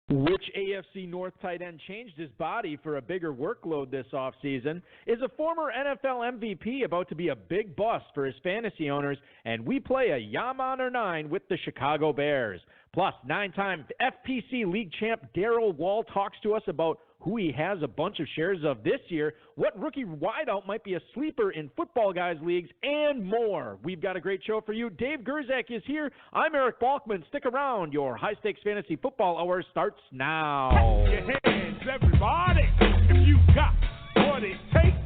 Which AFC North tight end changed his body for a bigger workload this offseason? Is a former NFL MVP about to be a big bust for his fantasy owners? And we play a Yaman or 9 with the Chicago Bears. Plus, 9-time FPC League champ Darrell Wall talks to us about who he has a bunch of shares of this year, what rookie wideout might be a sleeper in Footballguys leagues, and more. We've got a great show for you. Dave Gerzak is here. I'm Eric Balkman. Stick around. Your high-stakes fantasy football hour starts now. Clap your hands, everybody, if you got what it takes.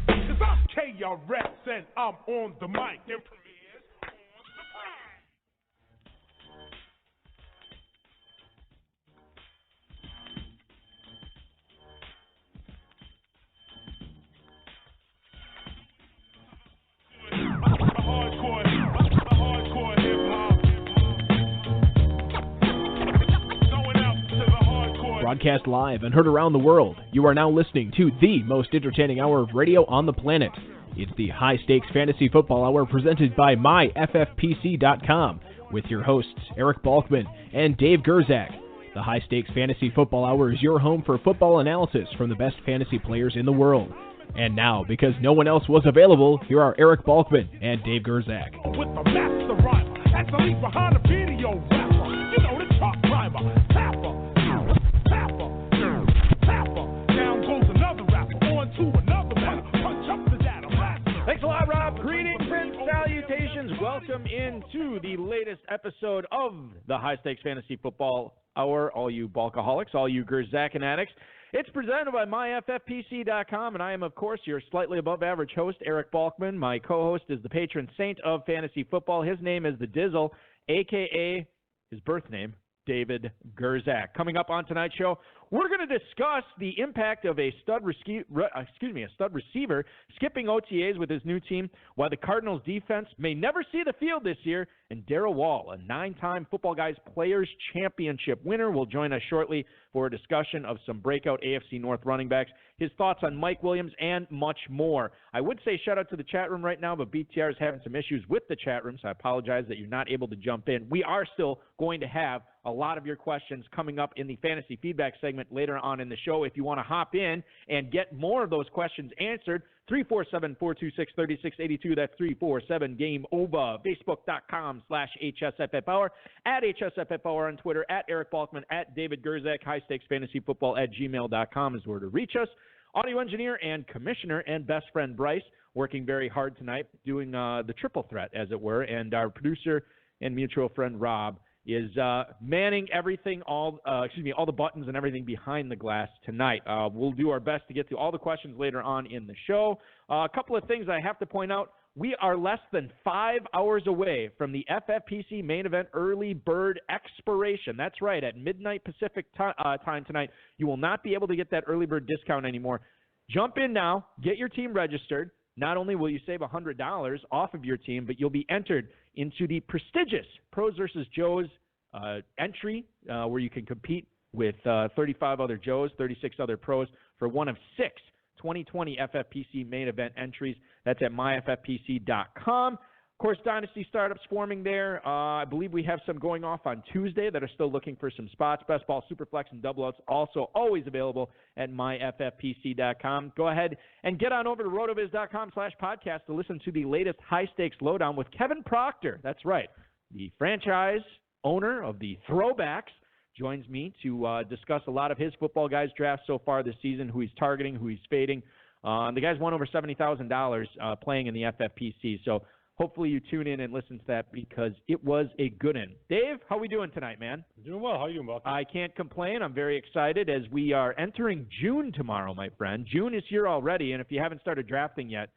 Because I'm KRS and I'm on the mic. And premieres on the prime. Broadcast live and heard around the world, you are now listening to the most entertaining hour of radio on the planet. It's the High Stakes Fantasy Football Hour presented by MyFFPC.com with your hosts Eric Balkman and Dave Gerzak. The High Stakes Fantasy Football Hour is your home for football analysis from the best fantasy players in the world. And now, because no one else was available, here are Eric Balkman and Dave Gerzak. With the master rhymer, that's the lead behind the video rapper. You know the truck driver, tapper. Down goes another rapper, on to another matter. Punch up the data. Thanks a lot, Rob. Greetings and salutations. Welcome into the latest episode of the High Stakes Fantasy Football Hour. All you Balkaholics, all you Gerzakin addicts. It's presented by MyFFPC.com, and I am, of course, your slightly above-average host, Eric Balkman. My co-host is the patron saint of fantasy football. His name is the Dizzle, a.k.a. his birth name, David Gerzak. Coming up on tonight's show, we're going to discuss the impact of a stud receiver skipping OTAs with his new team, why the Cardinals defense may never see the field this year, and Darrell Wall, a 9-time Footballguys Players Championship winner, will join us shortly for a discussion of some breakout AFC North running backs, his thoughts on Mike Williams, and much more. I would say shout out to the chat room right now, but BTR is having some issues with the chat room, so I apologize that you're not able to jump in. We are still going to have a lot of your questions coming up in the fantasy feedback segment later on in the show. If you want to hop in and get more of those questions answered, 347-426-3682. That's 347-GAME-OVA. Facebook.com/HSFF-Hour. At HSFF-Hour on Twitter. At Eric Balkman. At David Gerzak. HighStakesFantasyFootball@gmail.com is where to reach us. Audio engineer and commissioner and best friend Bryce working very hard tonight, doing the triple threat, as it were. And our producer and mutual friend Rob is manning everything, all the buttons and everything behind the glass tonight. We'll do our best to get to all the questions later on in the show. A couple of things I have to point out. We are less than 5 hours away from the FFPC main event early bird expiration. That's right, at midnight Pacific time tonight. You will not be able to get that early bird discount anymore. Jump in now, get your team registered. Not only will you save $100 off of your team, but you'll be entered into the prestigious Pros vs. Joes entry, where you can compete with 35 other Joes, 36 other pros for one of 6 2020 FFPC main event entries. That's at myffpc.com. Of course, Dynasty startups forming there. I believe we have some going off on Tuesday that are still looking for some spots. Best ball, superflex, and double outs also always available at myffpc.com. Go ahead and get on over to rotoviz.com/podcast to listen to the latest high stakes lowdown with Kevin Proctor. That's right. The franchise owner of the Throwbacks joins me to discuss a lot of his Footballguys drafts so far this season, who he's targeting, who he's fading. The guy's won over $70,000 playing in the FFPC. So hopefully you tune in and listen to that because it was a good one. Dave, how are we doing tonight, man? Doing well. How are you doing, Buck? I can't complain. I'm very excited as we are entering June tomorrow, my friend. June is here already, and if you haven't started drafting yet,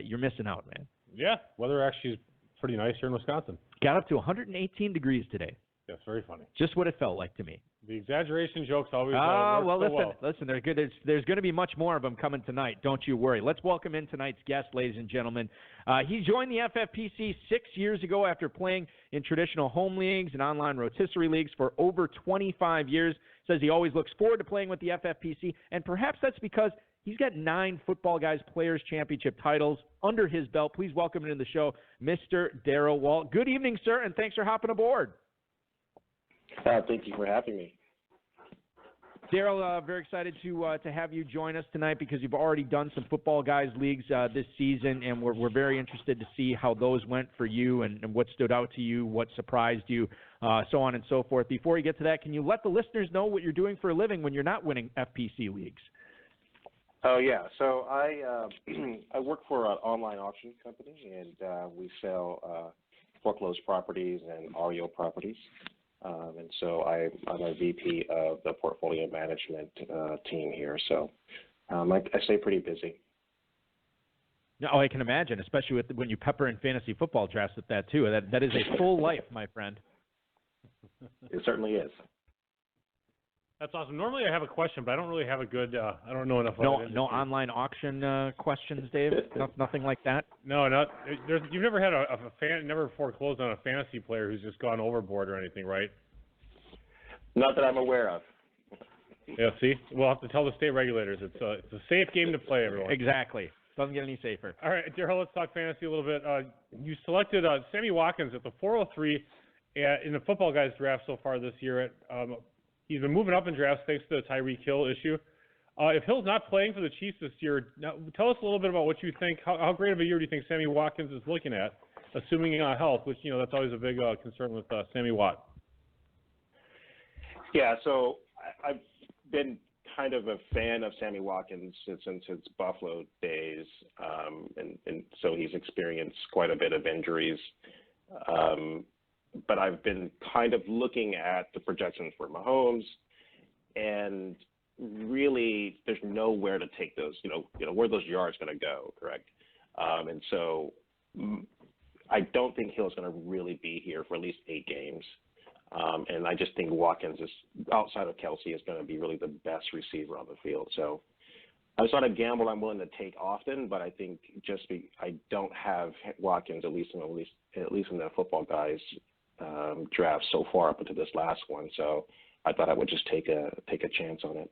you're missing out, man. Yeah, weather actually is pretty nice here in Wisconsin. Got up to 118 degrees today. That's very funny. Just what it felt like to me. The exaggeration jokes always listen, they're good. There's going to be much more of them coming tonight. Don't you worry. Let's welcome in tonight's guest, ladies and gentlemen. He joined the FFPC 6 years ago after playing in traditional home leagues and online rotisserie leagues for over 25 years. Says he always looks forward to playing with the FFPC, and perhaps that's because he's got 9 Footballguys Players Championship titles under his belt. Please welcome into the show, Mr. Darrell Wall. Good evening, sir, and thanks for hopping aboard. Thank you for having me. Darrell, very excited to have you join us tonight because you've already done some Football Guys leagues this season, and we're very interested to see how those went for you and what stood out to you, what surprised you, so on and so forth. Before you get to that, can you let the listeners know what you're doing for a living when you're not winning FPC leagues? Oh, yeah. So I work for an online auction company, and we sell foreclosed properties and REO properties. And so I'm a VP of the portfolio management team here. So I stay pretty busy. No, I can imagine, especially when you pepper in fantasy football drafts with that, too. That is a full life, my friend. It certainly is. That's awesome. Normally I have a question, but I don't really have a good I don't know enough No, about it. no online auction questions, Dave? Nothing like that? No, you've never had a fan, never foreclosed on a fantasy player who's just gone overboard or anything, right? Not that I'm aware of. Yeah, see? We'll have to tell the state regulators. It's a safe game to play, everyone. Exactly. Doesn't get any safer. All right, Darrell, let's talk fantasy a little bit. You selected Sammy Watkins at the 403 in the Football Guys draft so far this year. He's been moving up in drafts thanks to the Tyreek Hill issue. If Hill's not playing for the Chiefs this year, now tell us a little bit about what you think. How great of a year do you think Sammy Watkins is looking at, assuming health, which, that's always a big concern with Sammy Watt. Yeah, so I've been kind of a fan of Sammy Watkins since his Buffalo days, and so he's experienced quite a bit of injuries. But I've been kind of looking at the projections for Mahomes, and really there's nowhere to take those, where those yards going to go, correct? And so I don't think Hill's going to really be here for at least 8 games. And I just think Watkins is, outside of Kelsey, is going to be really the best receiver on the field. So it's not a gamble I'm willing to take often, but I think I don't have Watkins at least in the Football Guys draft so far up into this last one. So I thought I would just take a chance on it.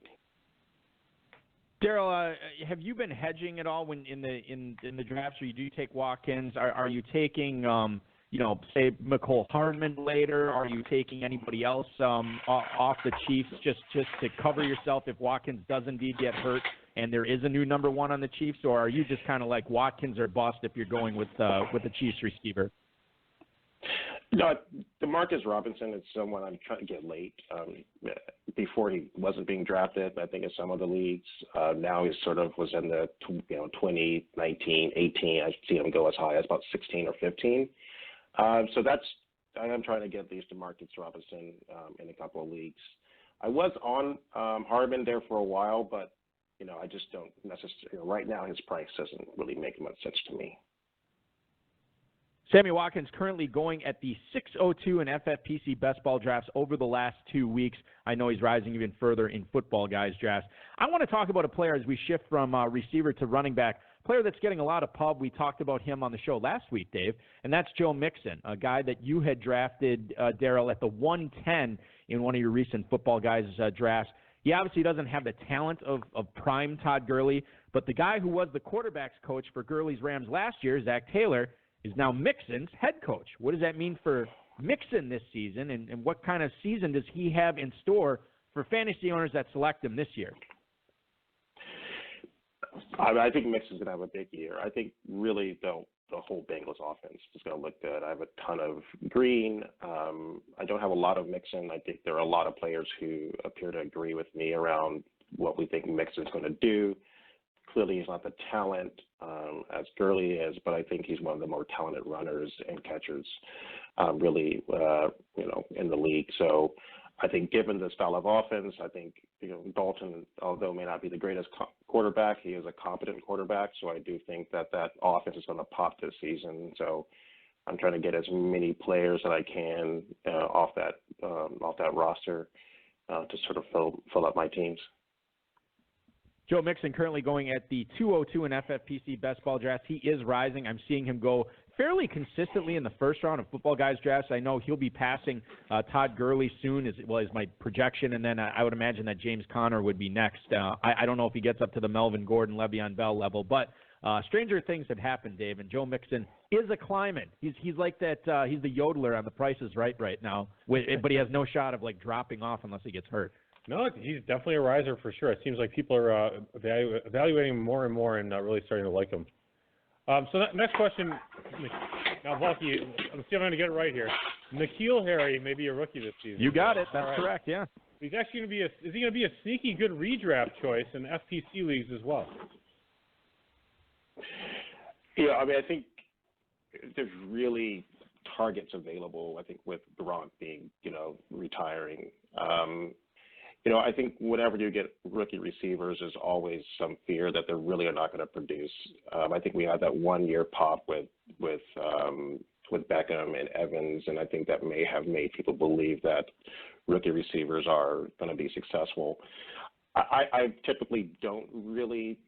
Darrell, have you been hedging at all when in the drafts where you do take Watkins? Are you taking say McCole Hardman later? Are you taking anybody else off the Chiefs just to cover yourself if Watkins does indeed get hurt and there is a new number 1 on the Chiefs? Or are you just kind of like Watkins or bust if you're going with the Chiefs receiver? No, Demarcus Robinson is someone I'm trying to get late. Before he wasn't being drafted, I think in some of the leagues. Now he sort of was in the 20, 19, 18. I see him go as high as about 16 or 15. So I am trying to get at least Demarcus Robinson in a couple of leagues. I was on Hardman there for a while, but I just don't necessarily. Right now, his price doesn't really make much sense to me. Sammy Watkins currently going at the 602 in FFPC best ball drafts over the last 2 weeks. I know he's rising even further in Football Guys drafts. I want to talk about a player as we shift from receiver to running back, player that's getting a lot of pub. We talked about him on the show last week, Dave, and that's Joe Mixon, a guy that you had drafted, Darrell, at the 110 in one of your recent Football Guys drafts. He obviously doesn't have the talent of prime Todd Gurley, but the guy who was the quarterbacks coach for Gurley's Rams last year, Zach Taylor, is now Mixon's head coach. What does that mean for Mixon this season, and what kind of season does he have in store for fantasy owners that select him this year? I think Mixon's going to have a big year. I think really the whole Bengals offense is going to look good. I have a ton of Green. I don't have a lot of Mixon. I think there are a lot of players who appear to agree with me around what we think Mixon's going to do. Clearly, he's not the talent as Gurley is, but I think he's one of the more talented runners and catchers, really, in the league. So I think given the style of offense, I think, Dalton, although may not be the greatest quarterback, he is a competent quarterback. So I do think that offense is going to pop this season. So I'm trying to get as many players that I can off that roster to sort of fill up my teams. Joe Mixon currently going at the 202 in FFPC best ball drafts. He is rising. I'm seeing him go fairly consistently in the first round of Football Guys drafts. I know he'll be passing Todd Gurley soon, is my projection, and then I would imagine that James Conner would be next. I don't know if he gets up to the Melvin Gordon, Le'Veon Bell level, but stranger things have happened, Dave, and Joe Mixon is a climbing. He's like that. He's the yodeler on The Price is Right now, but he has no shot of dropping off unless he gets hurt. No, he's definitely a riser for sure. It seems like people are evaluating him more and more and really starting to like him. So next question. Now, Volky, let's see if I'm going to get it right here. N'Keal Harry may be a rookie this season. You got it. That's right. Correct, yeah. He's actually going to be is he going to be a sneaky good redraft choice in FPC leagues as well? Yeah, I mean, I think there's really targets available, I think, with Gronk being, retiring. I think whenever you get rookie receivers, there's always some fear that they really are not going to produce. I think we had that 1 year pop with Beckham and Evans, and I think that may have made people believe that rookie receivers are going to be successful. I typically don't really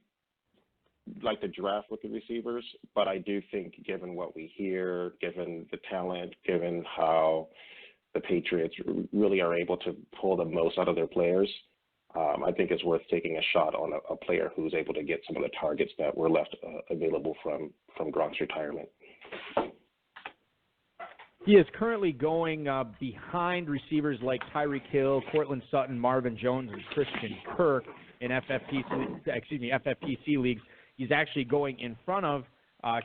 like to draft rookie receivers, but I do think given what we hear, given the talent, given how the Patriots really are able to pull the most out of their players, I think it's worth taking a shot on a player who's able to get some of the targets that were left available from Gronk's retirement. He is currently going behind receivers like Tyreek Hill, Cortland Sutton, Marvin Jones, and Christian Kirk in FFPC leagues. He's actually going in front of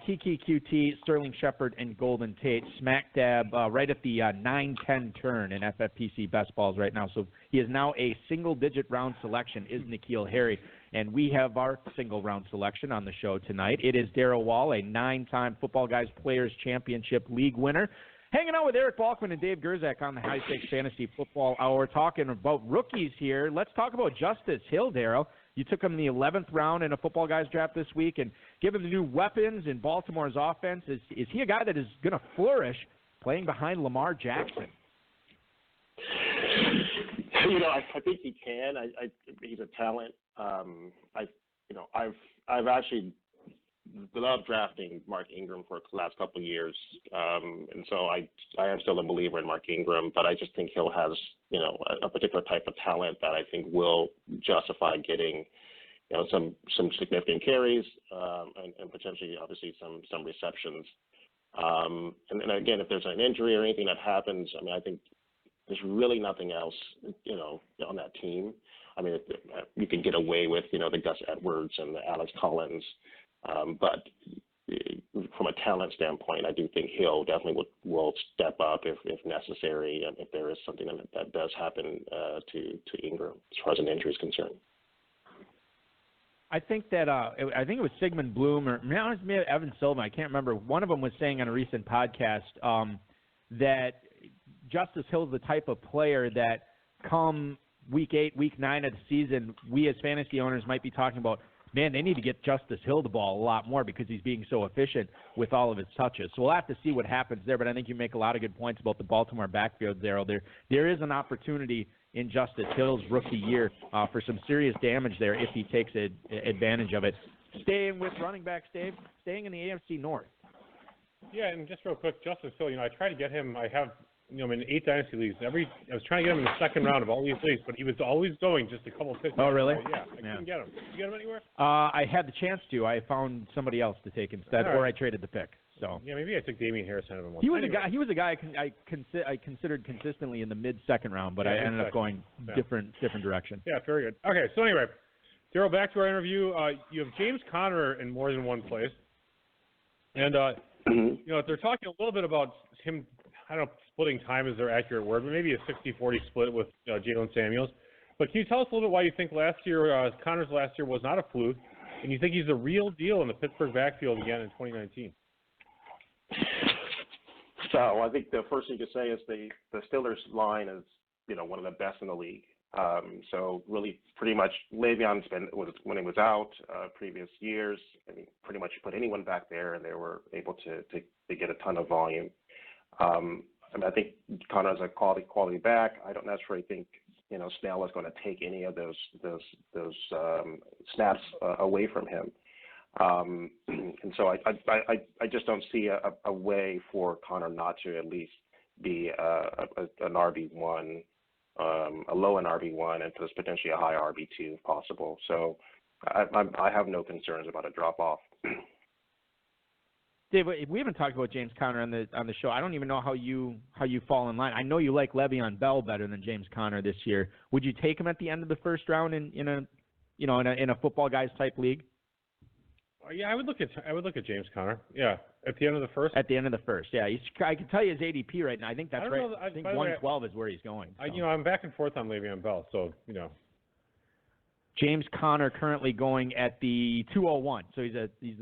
Kiki QT, Sterling Shepard, and Golden Tate, smack dab right at the 9-10 turn in FFPC best balls right now. So he is now a single-digit round selection, is N'Keal Harry. And we have our single-round selection on the show tonight. It is Darrell Wall, a 9-time Footballguys Players Championship League winner, hanging out with Eric Balkman and Dave Gerzak on the High Stakes Fantasy Football Hour, talking about rookies here. Let's talk about Justice Hill, Darrell. You took him in the 11th round in a Footballguys draft this week, and given the new weapons in Baltimore's offense, is he a guy that is going to flourish playing behind Lamar Jackson? I think he can. He's a talent. I've actually loved drafting Mark Ingram for the last couple of years, and so I am still a believer in Mark Ingram, but I just think Hill has a particular type of talent that I think will justify getting some significant carries and potentially obviously some receptions. And again, if there's an injury or anything that happens, I mean, I think there's really nothing else on that team. I mean, you can get away with the Gus Edwards and the Alex Collins. But from a talent standpoint, I do think Hill definitely will step up if necessary, and if there is something that does happen to Ingram as far as an injury is concerned. I think that I think it was Sigmund Bloom or maybe Evan Silva. I can't remember. One of them was saying on a recent podcast that Justice Hill is the type of player that come week 8, week 9 of the season, we as fantasy owners might be talking about, man, they need to get Justice Hill the ball a lot more because he's being so efficient with all of his touches. So we'll have to see what happens there, but I think you make a lot of good points about the Baltimore backfield, Darrell. There is an opportunity in Justice Hill's rookie year for some serious damage there if he takes advantage of it. Staying with running backs, Dave, staying in the AFC North. Yeah, and just real quick, Justice Hill, I try to get him. I have I'm in 8 dynasty leagues. I was trying to get him in the second round of all these leagues, but he was always going just a couple picks. Oh, really? Yeah, I couldn't get him. Did you get him anywhere? I had the chance to. I found somebody else to take instead, or I traded the pick. So yeah, maybe I took Damien Harris out of him. He was a guy I considered consistently in the mid-second round, but I ended up going different direction. Yeah, very good. Okay, so anyway, Darrell, back to our interview. You have James Conner in more than one place, and they're talking a little bit about him. I don't know, splitting time is their accurate word, but maybe a 60-40 split with Jaylen Samuels. But can you tell us a little bit why you think Conner's last year was not a fluke, and you think he's the real deal in the Pittsburgh backfield again in 2019? So I think the first thing to say is the Steelers line is one of the best in the league. So really, pretty much Le'Veon's been when he was out previous years. I mean, pretty much you put anyone back there, and they were able to get a ton of volume. I think Conner is a quality back. I don't necessarily think Snell is going to take any of those snaps away from him. And so I just don't see a way for Conner not to at least be an RB1, a low end RB1, and potentially a high RB2 if possible. So I have no concerns about a drop off. Dave, we haven't talked about James Conner on the show. I don't even know how you fall in line. I know you like Le'Veon Bell better than James Conner this year. Would you take him at the end of the first round in a football guys type league? Yeah, I would look at James Conner. Yeah, at the end of the first. At the end of the first, yeah. I can tell you his ADP right now. I think that's right. I think 112 is where he's going. So. I'm back and forth on Le'Veon Bell, so James Conner currently going at the 201, so he's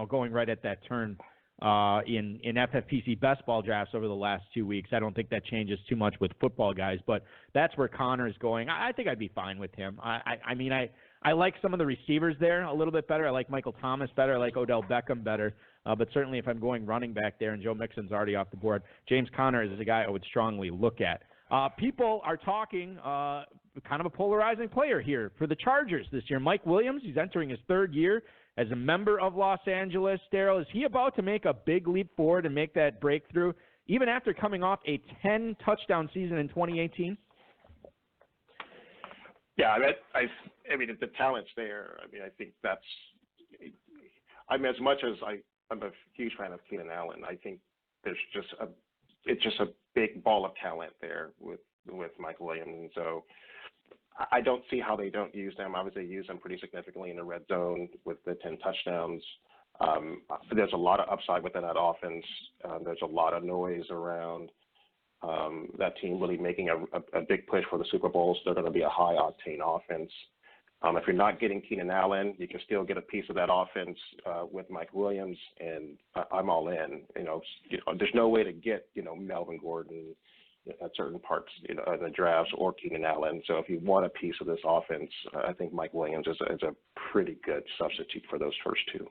going right at that turn in FFPC best ball drafts over the last 2 weeks. I don't think that changes too much with football guys, but that's where Conner is going. I think I'd be fine with him. I like some of the receivers there a little bit better. I like Michael Thomas better. I like Odell Beckham better. But certainly if I'm going running back there and Joe Mixon's already off the board, James Conner is a guy I would strongly look at. People are talking kind of a polarizing player here for the Chargers this year. Mike Williams, he's entering his third year as a member of Los Angeles. Darrell, is he about to make a big leap forward and make that breakthrough, even after coming off a 10-touchdown season in 2018? Yeah, I mean, the talent's there. I mean, I think that's. I mean, as much as I'm a huge fan of Keenan Allen, I think it's just a big ball of talent there with Mike Williams, and so I don't see how they don't use them. Obviously, they use them pretty significantly in the red zone with the 10 touchdowns. There's a lot of upside within that offense. There's a lot of noise around that team really making a big push for the Super Bowl. So they're going to be a high-octane offense. If you're not getting Keenan Allen, you can still get a piece of that offense with Mike Williams, and I'm all in. There's no way to get Melvin Gordon at certain parts in the drafts or Keenan Allen. So if you want a piece of this offense, I think Mike Williams is a pretty good substitute for those first two.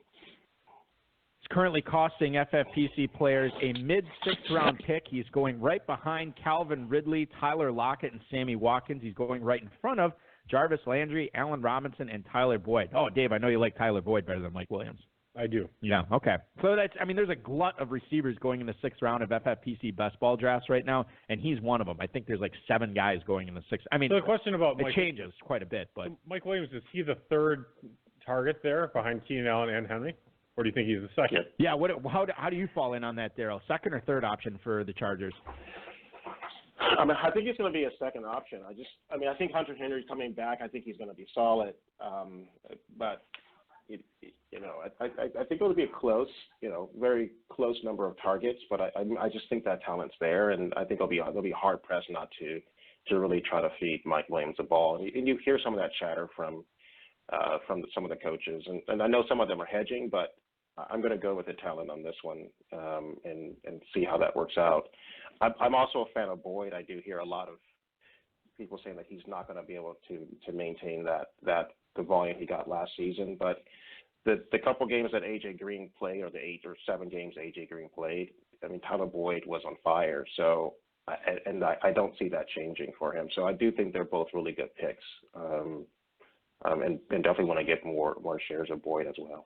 It's currently costing FFPC players a mid-6th round pick. He's going right behind Calvin Ridley, Tyler Lockett, and Sammy Watkins. He's going right in front of Jarvis Landry, Allen Robinson, and Tyler Boyd. Oh, Dave, I know you like Tyler Boyd better than Mike Williams. I do. Yeah, okay. So there's a glut of receivers going in the 6th round of FFPC best ball drafts right now, and he's one of them. I think there's like 7 guys going in the 6th. I mean, so the question about it changes quite a bit, but Mike Williams, is he the third target there behind Keenan Allen and Henry? Or do you think he's the second? Yeah. How do you fall in on that, Darrell? Second or third option for the Chargers? I think he's going to be a second option. I think Hunter Henry's coming back. I think he's going to be solid. But I think it'll be a close, very close number of targets. But I just think that talent's there, and I think they'll be hard pressed not to really try to feed Mike Williams the ball. And you hear some of that chatter from some of the coaches, and I know some of them are hedging, but I'm going to go with the talent on this one and see how that works out. I'm also a fan of Boyd. I do hear a lot of people saying that he's not going to be able to maintain the volume he got last season. But the couple games that AJ Green played, or the 8 or 7 games AJ Green played, I mean, Tyler Boyd was on fire. So, and I don't see that changing for him. So I do think they're both really good picks, and definitely want to get more shares of Boyd as well.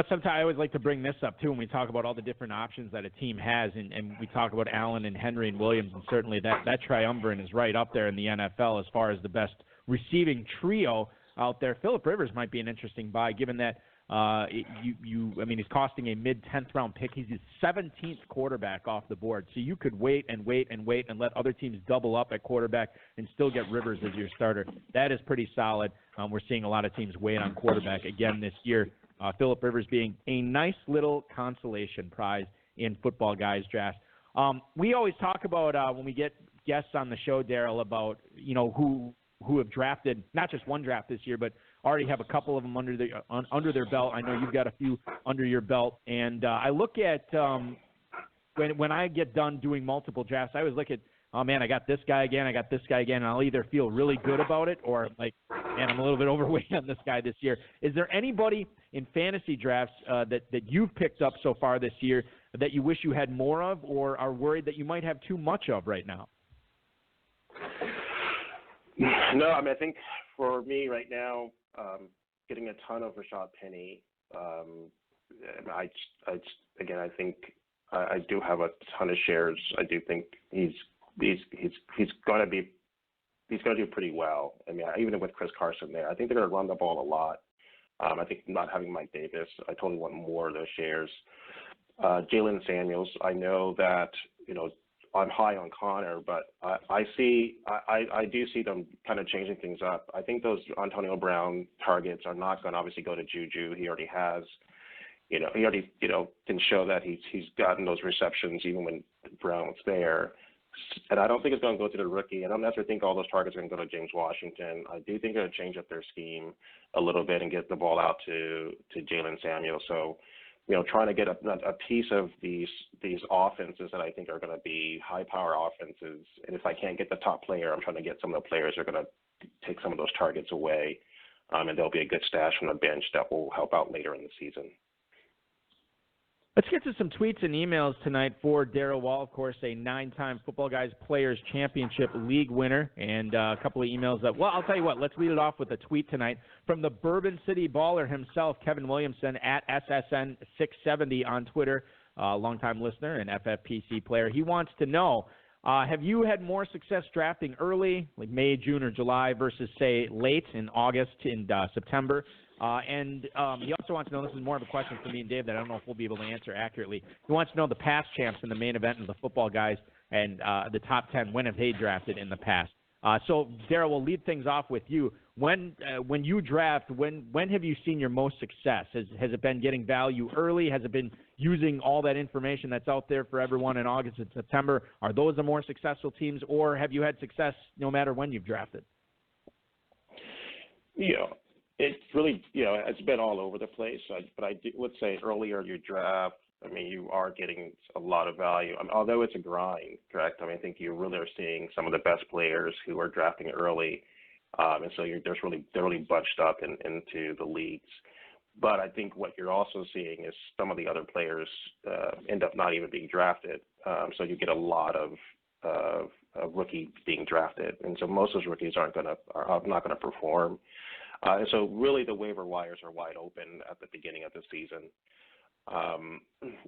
Sometimes I always like to bring this up, too, when we talk about all the different options that a team has, and we talk about Allen and Henry and Williams, and certainly that triumvirate is right up there in the NFL as far as the best receiving trio out there. Phillip Rivers might be an interesting buy, given that he's costing a mid-10th round pick. He's his 17th quarterback off the board, so you could wait and let other teams double up at quarterback and still get Rivers as your starter. That is pretty solid. We're seeing a lot of teams wait on quarterback again this year. Phillip Rivers being a nice little consolation prize in Football Guys draft. We always talk about when we get guests on the show, Darrell, about who have drafted not just one draft this year, but already have a couple of them under their belt. I know you've got a few under your belt, and I look at when I get done doing multiple drafts, I always look at, oh man, I got this guy again, and I'll either feel really good about it or like, man, I'm a little bit overweight on this guy this year. Is there anybody in fantasy drafts that you've picked up so far this year that you wish you had more of, or are worried that you might have too much of right now? No, I think for me right now, getting a ton of Rashaad Penny. I think I do have a ton of shares. I do think he's going to do pretty well. I mean, even with Chris Carson there, I think they're going to run the ball a lot. I think not having Mike Davis, I totally want more of those shares. Jaylen Samuels, I know that, I'm high on Connor, but I do see them kind of changing things up. I think those Antonio Brown targets are not going to obviously go to Juju. He already has, he already, can show that he's gotten those receptions even when Brown was there. And I don't think it's going to go to the rookie. I don't necessarily think all those targets are going to go to James Washington. I do think they're going to change up their scheme a little bit and get the ball out to Jaylen Samuels. So, trying to get a piece of these offenses that I think are going to be high-power offenses. And if I can't get the top player, I'm trying to get some of the players that are going to take some of those targets away. And there'll be a good stash from the bench that will help out later in the season. Let's get to some tweets and emails tonight for Darrell Wall, of course, a 9-time Football Guys Players Championship League winner, and a couple of emails that, well, I'll tell you what, let's lead it off with a tweet tonight from the Bourbon City baller himself, Kevin Williamson, at SSN670 on Twitter, longtime listener and FFPC player. He wants to know, have you had more success drafting early, like May, June, or July, versus, say, late in August and September? And he also wants to know, this is more of a question for me and Dave that I don't know if we'll be able to answer accurately. He wants to know the past champs in the main event of the Football Guys and the top 10, when have they drafted in the past? So, Darrell, we'll lead things off with you. When you draft, when have you seen your most success? Has it been getting value early? Has it been using all that information that's out there for everyone in August and September? Are those the more successful teams, or have you had success no matter when you've drafted? Yeah. It's really, it's been all over the place. But I would say earlier you draft, you are getting a lot of value. Although it's a grind, correct? I think you really are seeing some of the best players who are drafting early. And so they're really bunched up into the leagues. But I think what you're also seeing is some of the other players end up not even being drafted. So you get a lot of rookies being drafted. And so most of those rookies are not going to perform. And so really the waiver wires are wide open at the beginning of the season.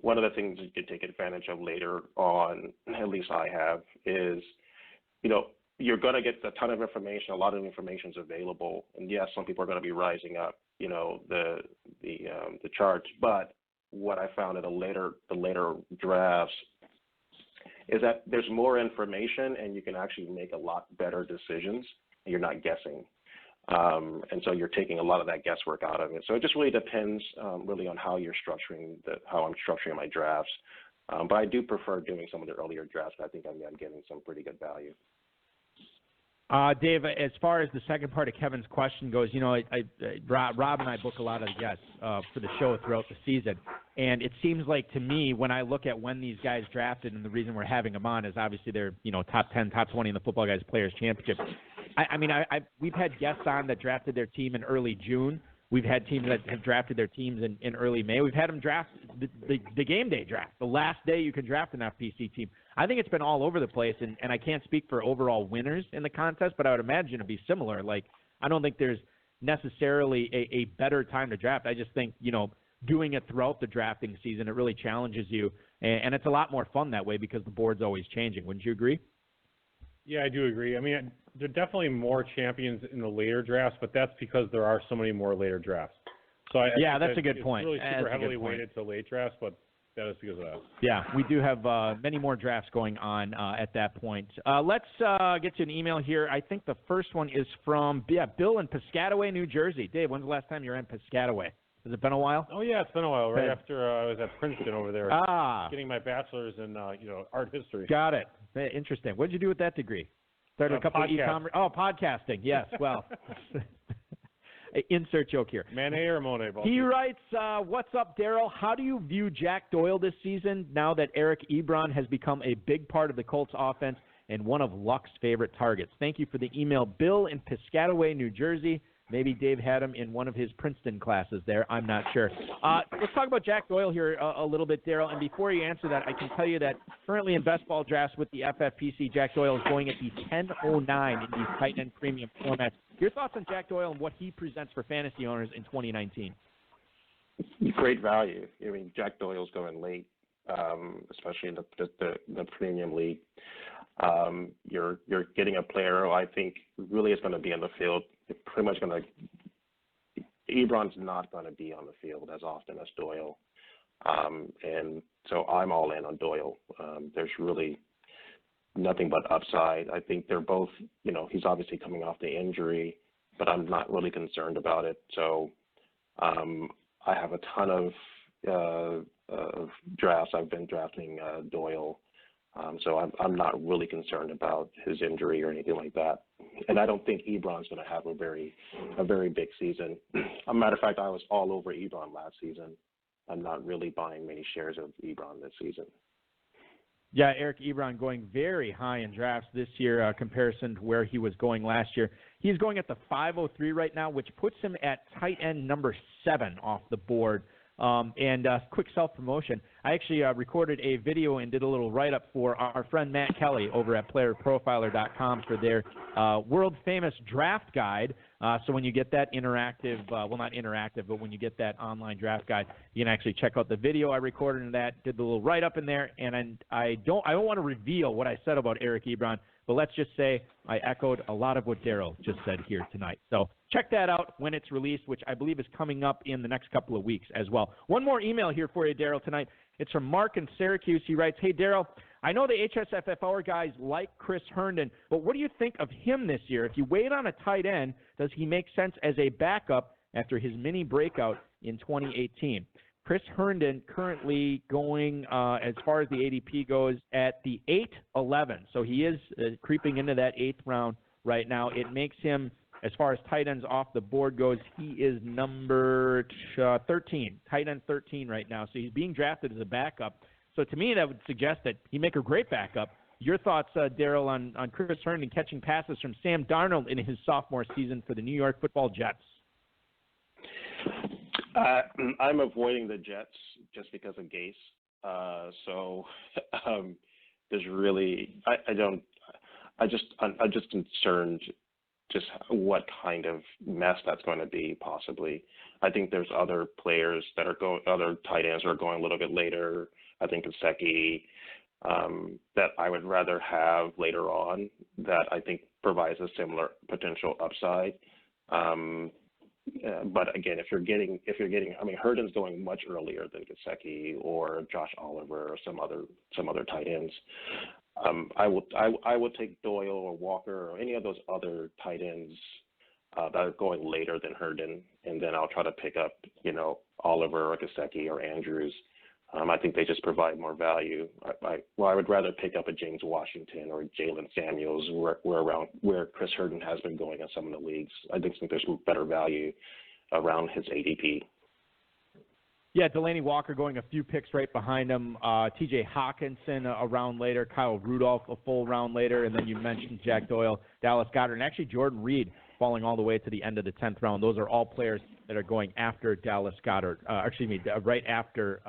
One of the things you can take advantage of later on, at least I have, is, you're going to get a ton of information. A lot of information is available. And yes, some people are going to be rising up, the charts. But what I found in the later drafts is that there's more information and you can actually make a lot better decisions. You're not guessing. And so you're taking a lot of that guesswork out of it. So it just really depends really on how you're how I'm structuring my drafts. But I do prefer doing some of the earlier drafts. I think I'm getting some pretty good value. Dave, as far as the second part of Kevin's question goes, Rob and I book a lot of guests for the show throughout the season. And it seems like to me, when I look at when these guys drafted, and the reason we're having them on is obviously they're, top 10, top 20 in the Football Guys Players Championship. We've had guests on that drafted their team in early June. We've had teams that have drafted their teams in early May. We've had them draft the game day draft, the last day you can draft an FPC team. I think it's been all over the place, and I can't speak for overall winners in the contest, but I would imagine it'd be similar. Like, I don't think there's necessarily a better time to draft. I just think, doing it throughout the drafting season, it really challenges you, and it's a lot more fun that way because the board's always changing. Wouldn't you agree? Yeah, I do agree. there are definitely more champions in the later drafts, but that's because there are so many more later drafts. So that's a good point. It's really super heavily weighted to late drafts, but that is because of that. Yeah, we do have many more drafts going on at that point. Let's get to an email here. I think the first one is from Bill in Piscataway, New Jersey. Dave, when's the last time you were in Piscataway? Has it been a while? Oh, yeah, it's been a while. Right after I was at Princeton over there getting my bachelor's in art history. Got it. Interesting. What did you do with that degree? Started a couple of e-commerce. Oh, podcasting. Yes. Well, insert joke here. Manet or Monet? He writes, what's up, Darrell? How do you view Jack Doyle this season now that Eric Ebron has become a big part of the Colts offense and one of Luck's favorite targets? Thank you for the email, Bill in Piscataway, New Jersey. Maybe Dave had him in one of his Princeton classes there. I'm not sure. Let's talk about Jack Doyle here a little bit, Darrell. And before you answer that, I can tell you that currently in best ball drafts with the FFPC, Jack Doyle is going at the 10.09 in these tight end premium formats. Your thoughts on Jack Doyle and what he presents for fantasy owners in 2019? Great value. Jack Doyle's going late, especially in the premium league. You're getting a player who I think really is going to be on the field. You're pretty much going to Ebron's not going to be on the field as often as Doyle. And so I'm all in on Doyle. There's really nothing but upside. I think they're both, he's obviously coming off the injury, but I'm not really concerned about it. So I have a ton of drafts. I've been drafting Doyle. So I'm not really concerned about his injury or anything like that. And I don't think Ebron's going to have a very big season. As a matter of fact, I was all over Ebron last season. I'm not really buying many shares of Ebron this season. Yeah, Eric Ebron going very high in drafts this year comparison to where he was going last year. He's going at the 503 right now, which puts him at tight end number 7 off the board. And quick self-promotion, I actually recorded a video and did a little write-up for our friend Matt Kelly over at playerprofiler.com for their world-famous draft guide. So when you get that interactive, well, not interactive, but when you get that online draft guide, you can actually check out the video I recorded in that, did the little write-up in there, and I don't want to reveal what I said about Eric Ebron, but let's just say I echoed a lot of what Darrell just said here tonight. So check that out when it's released, which I believe is coming up in the next couple of weeks as well. One more email here for you, Darrell, tonight. It's from Mark in Syracuse. He writes, "Hey, Darrell, I know the HSFFR guys like Chris Herndon, but what do you think of him this year? If you wait on a tight end, does he make sense as a backup after his mini breakout in 2018? Chris Herndon currently going, as far as the ADP goes, at the 8-11. So he is creeping into that 8th round right now. It makes him, as far as tight ends off the board goes, he is number 13, tight end 13 right now. So he's being drafted as a backup. So to me, that would suggest that he'd make a great backup. Your thoughts, Darrell, on Chris Herndon catching passes from Sam Darnold in his sophomore season for the New York Football Jets? I'm avoiding the Jets just because of Gase. So there's really I'm just concerned just what kind of mess that's going to be possibly. I think there's other players that are other tight ends are going a little bit later. I think Gesicki that I would rather have later on that I think provides a similar potential upside. But again, if you're getting, I mean, Herndon's going much earlier than Gesicki or Josh Oliver or some other tight ends. I would take Doyle or Walker or any of those other tight ends that are going later than Herndon, and then I'll try to pick up, Oliver or Gesicki or Andrews. I think they just provide more value. I would rather pick up a James Washington or Jaylen Samuels where Chris Herndon has been going in some of the leagues. I think there's better value around his ADP. Yeah, Delanie Walker going a few picks right behind him. T.J. Hawkinson a round later. Kyle Rudolph a full round later. And then you mentioned Jack Doyle, Dallas Goedert, and actually Jordan Reed falling all the way to the end of the 10th round. Those are all players that are going after Dallas Goedert. Right after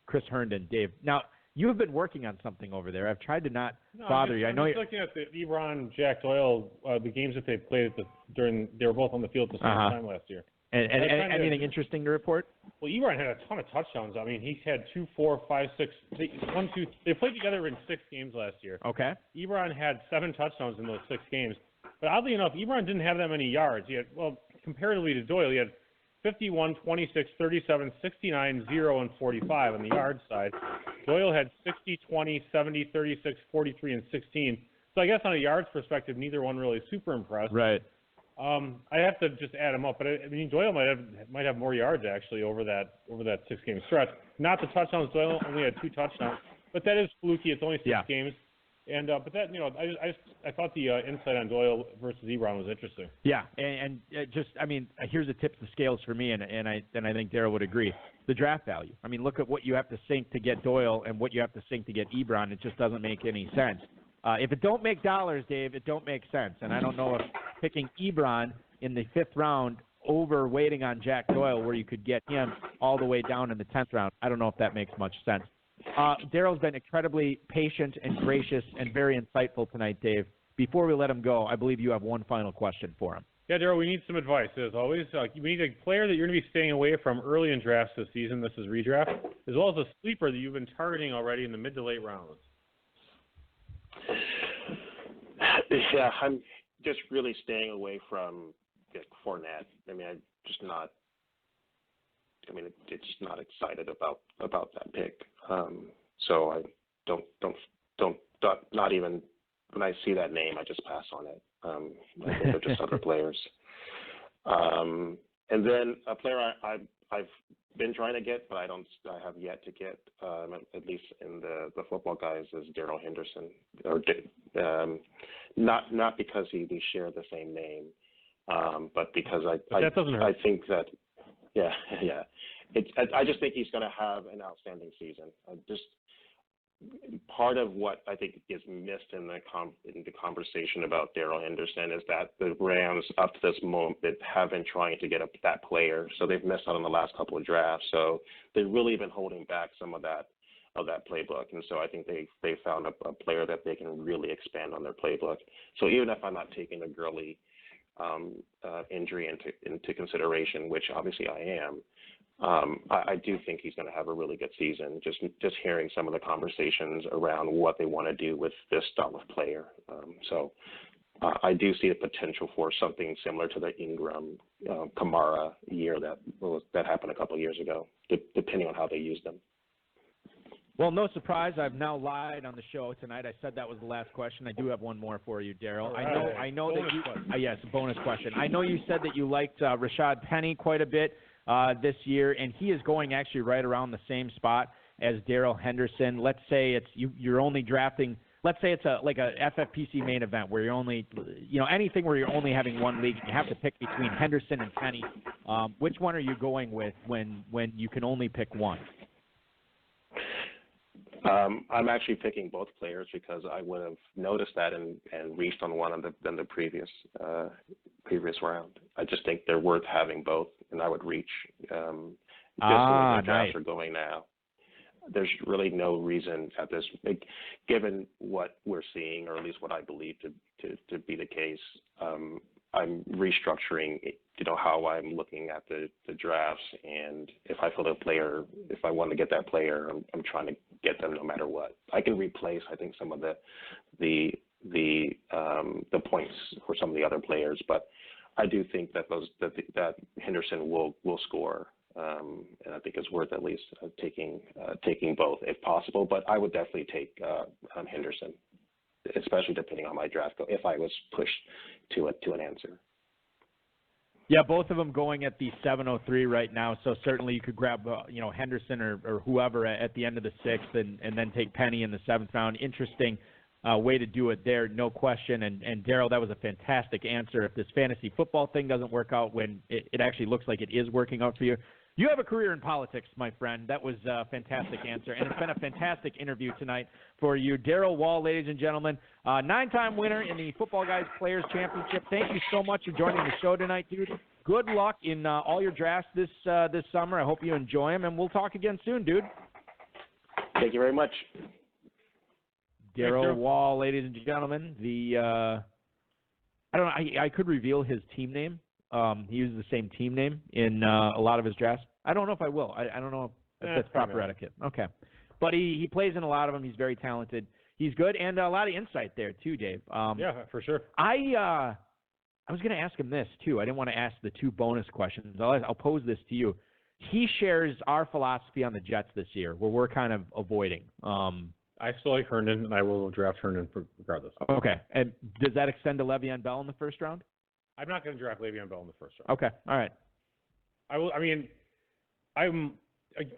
Chris Herndon, Dave. Now, you have been working on something over there. I've tried to not bother you. I know you're looking at the Ebron, Jack Doyle, the games that they played they were both on the field at the same time last year. And anything interesting to report? Well, Ebron had a ton of touchdowns. I mean, he's had 2, 4, 5, 6, 1, 2. They played together in 6 games last year. Okay. Ebron had 7 touchdowns in those 6 games. But oddly enough, Ebron didn't have that many yards. He had, comparatively to Doyle, he had 51, 26, 37, 69, 0, and 45 on the yard side. Doyle had 60, 20, 70, 36, 43, and 16. So I guess on a yards perspective, neither one really super impressed. Right. I have to just add them up, but I mean Doyle might have more yards actually over that 6-game stretch. Not the touchdowns. Doyle only had 2 touchdowns, but that is fluky. It's only 6 games. And but that I thought the insight on Doyle versus Ebron was interesting. Yeah, and just here's a tip the scales for me, and I think Darrell would agree. The draft value. I mean, look at what you have to sink to get Doyle and what you have to sink to get Ebron. It just doesn't make any sense. If it don't make dollars, Dave, it don't make sense. And I don't know if picking Ebron in the 5th round over waiting on Jack Doyle, where you could get him all the way down in the 10th round, I don't know if that makes much sense. Darrell's been incredibly patient and gracious and very insightful tonight, Dave. Before we let him go, I believe you have one final question for him. Yeah, Darrell, we need some advice, as always. We need a player that you're going to be staying away from early in drafts this season. This is redraft, as well as a sleeper that you've been targeting already in the mid to late rounds. Yeah, I'm just really staying away from get Fournette. I mean, it's just not excited about that pick. So I not even when I see that name, I just pass on it. I think they're just other players. And then a player I've been trying to get, but I have yet to get, at least in the football guys, is Darrell Henderson. Not because we share the same name, but because that doesn't hurt. I think that, yeah. I just think he's going to have an outstanding season. Part of what I think is missed in the conversation about Darrell Henderson is that the Rams, up to this moment, have been trying to get that player, so they've missed out on the last couple of drafts. So they've really been holding back some of that playbook, and so I think they found a player that they can really expand on their playbook. So even if I'm not taking the Gurley injury into consideration, which obviously I am, I do think he's going to have a really good season. Just hearing some of the conversations around what they want to do with this style of player. So I do see the potential for something similar to the Ingram Kamara year that happened a couple of years ago, depending on how they use them. Well, no surprise, I've now lied on the show tonight. I said that was the last question. I do have one more for you, Darrell. I know that you. Yes, bonus question. I know you said that you liked Rashaad Penny quite a bit this year, and he is going actually right around the same spot as Darrell Henderson. Let's say you're only drafting. Let's say it's like a FFPC main event where you're only, anything where you're only having one league. You have to pick between Henderson and Penny. Which one are you going with when you can only pick one? I'm actually picking both players because I would have noticed that and reached on one than the previous round. I just think they're worth having both, and I would reach just the way the drafts are going now. There's really no reason at this, given what we're seeing, or at least what I believe to be the case. I'm restructuring, how I'm looking at the drafts, and if I feel if I want to get that player, I'm trying to get them no matter what. I can replace, I think, some of the points for some of the other players, but I do think that that Henderson will score, and I think it's worth at least taking both if possible. But I would definitely take Henderson, especially depending on my draft if I was pushed to an answer. Yeah, both of them going at the 7:03 right now. So certainly you could grab Henderson or whoever at the end of the sixth, and then take Penny in the seventh round. Interesting way to do it there, no question. And Darrell, that was a fantastic answer. If this fantasy football thing doesn't work out, when it actually looks like it is working out for you, you have a career in politics, my friend. That was a fantastic answer, and it's been a fantastic interview tonight for you. Darrell Wall, ladies and gentlemen, 9-time winner in the Football Guys Players Championship. Thank you so much for joining the show tonight, dude. Good luck in all your drafts this summer. I hope you enjoy them, and we'll talk again soon, dude. Thank you very much. Darrell Wall, ladies and gentlemen. I don't know. I could reveal his team name. He uses the same team name in a lot of his drafts. I don't know if I will. I don't know if that's proper etiquette. Okay. But he plays in a lot of them. He's very talented. He's good, and a lot of insight there, too, Dave. Yeah, for sure. I was going to ask him this, too. I didn't want to ask the two bonus questions. I'll pose this to you. He shares our philosophy on the Jets this year, where we're kind of avoiding. I still like Herndon, and I will draft Herndon regardless. Okay. And does that extend to Le'Veon Bell in the first round? I'm not going to draft Le'Veon Bell in the first round. Okay. All right. I'm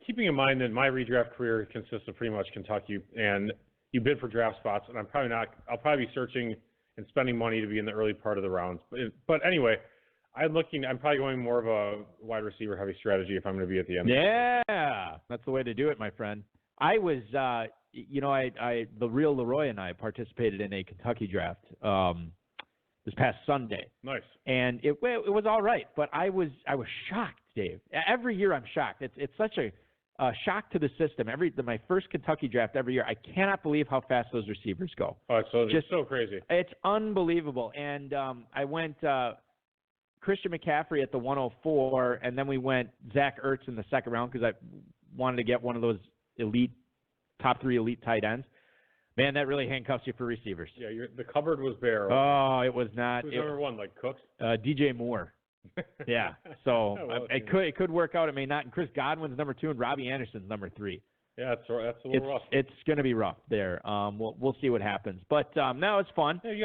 keeping in mind that my redraft career consists of pretty much Kentucky, and you bid for draft spots, and I'll probably be searching and spending money to be in the early part of the rounds. But anyway, I'm probably going more of a wide receiver heavy strategy if I'm going to be at the end. Yeah, that's the way to do it, my friend. I was, the real Leroy and I participated in a Kentucky draft this past Sunday. Nice. And it was all right, but I was shocked, Dave. Every year I'm shocked. It's such a shock to the system. My first Kentucky draft every year, I cannot believe how fast those receivers go. Oh, it's so crazy. It's unbelievable. And I went Christian McCaffrey at the 104, and then we went Zach Ertz in the second round because I wanted to get one of those top 3 elite tight ends. Man, that really handcuffs you for receivers. Yeah, the cupboard was bare. Oh, it was not. Who's number one, like Cooks? DJ Moore. Yeah. So it could work out. It may not. And Chris Godwin's number 2 and Robbie Anderson's number 3. Yeah, that's a little rough. It's going to be rough there. We'll see what happens. But now it's fun. Yeah, you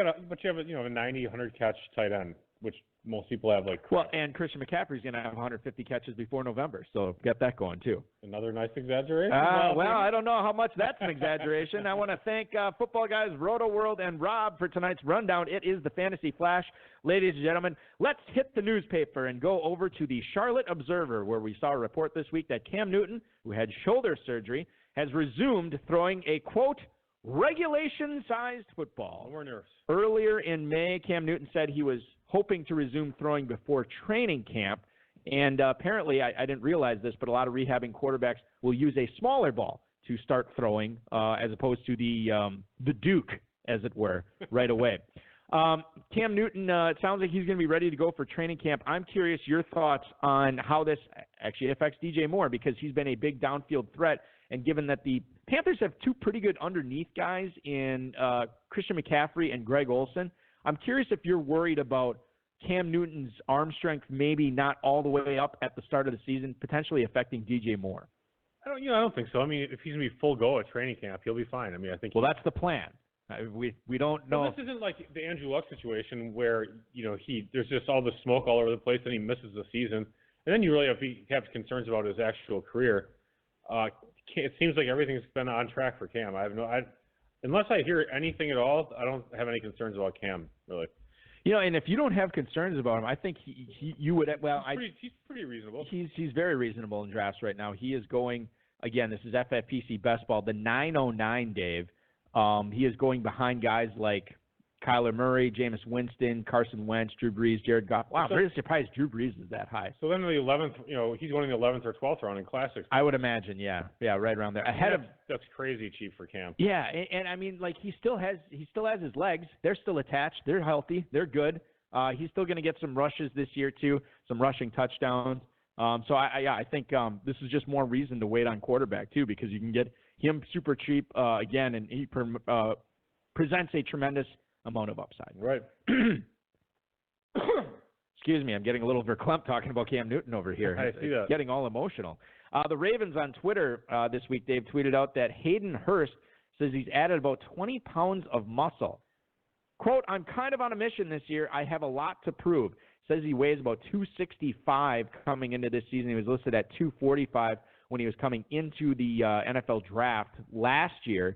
have a 90, 100 catch tight end, which most people have like. Well, and Christian McCaffrey's going to have 150 catches before November, so get that going too. Another nice exaggeration. Well, I don't know how much that's an exaggeration. I want to thank Football Guys, Roto World, and Rob for tonight's rundown. It is the Fantasy Flash, ladies and gentlemen. Let's hit the newspaper and go over to the Charlotte Observer, where we saw a report this week that Cam Newton, who had shoulder surgery, has resumed throwing a quote regulation-sized football. No more nerves. Earlier in May, Cam Newton said he was hoping to resume throwing before training camp. And apparently, I didn't realize this, but a lot of rehabbing quarterbacks will use a smaller ball to start throwing as opposed to the Duke, as it were, right away. Cam Newton, it sounds like he's going to be ready to go for training camp. I'm curious your thoughts on how this actually affects DJ Moore, because he's been a big downfield threat. And given that the Panthers have 2 pretty good underneath guys in Christian McCaffrey and Greg Olsen, I'm curious if you're worried about Cam Newton's arm strength maybe not all the way up at the start of the season, potentially affecting DJ Moore. I don't think so. I mean, if he's going to be full go at training camp, he'll be fine. I mean, I think. Well, that's the plan. We don't know. Well, this isn't like the Andrew Luck situation where there's just all this smoke all over the place and he misses the season, and then you really have concerns about his actual career. It seems like everything's been on track for Cam. Unless I hear anything at all, I don't have any concerns about Cam, really. And if you don't have concerns about him, I think you would. Well, he's pretty reasonable. He's very reasonable in drafts right now. He is going, again, this is FFPC Best Ball, the 909, Dave. He is going behind guys like Kyler Murray, Jameis Winston, Carson Wentz, Drew Brees, Jared Goff. Wow, I'm very surprised Drew Brees is that high. So then the 11th, he's going the 11th or 12th round in classics. I would imagine, yeah, right around there. That's crazy cheap for Cam. Yeah, and I mean, like he still has his legs. They're still attached. They're healthy. They're good. He's still going to get some rushes this year too, some rushing touchdowns. So I think this is just more reason to wait on quarterback too, because you can get him super cheap again, and he presents a tremendous amount of upside. Right. Excuse me, I'm getting a little verklempt talking about Cam Newton over here. I see that. Getting all emotional. The Ravens on Twitter this week, Dave, tweeted out that Hayden Hurst says he's added about 20 pounds of muscle. Quote, I'm kind of on a mission this year. I have a lot to prove. Says he weighs about 265 coming into this season. He was listed at 245 when he was coming into the NFL draft last year.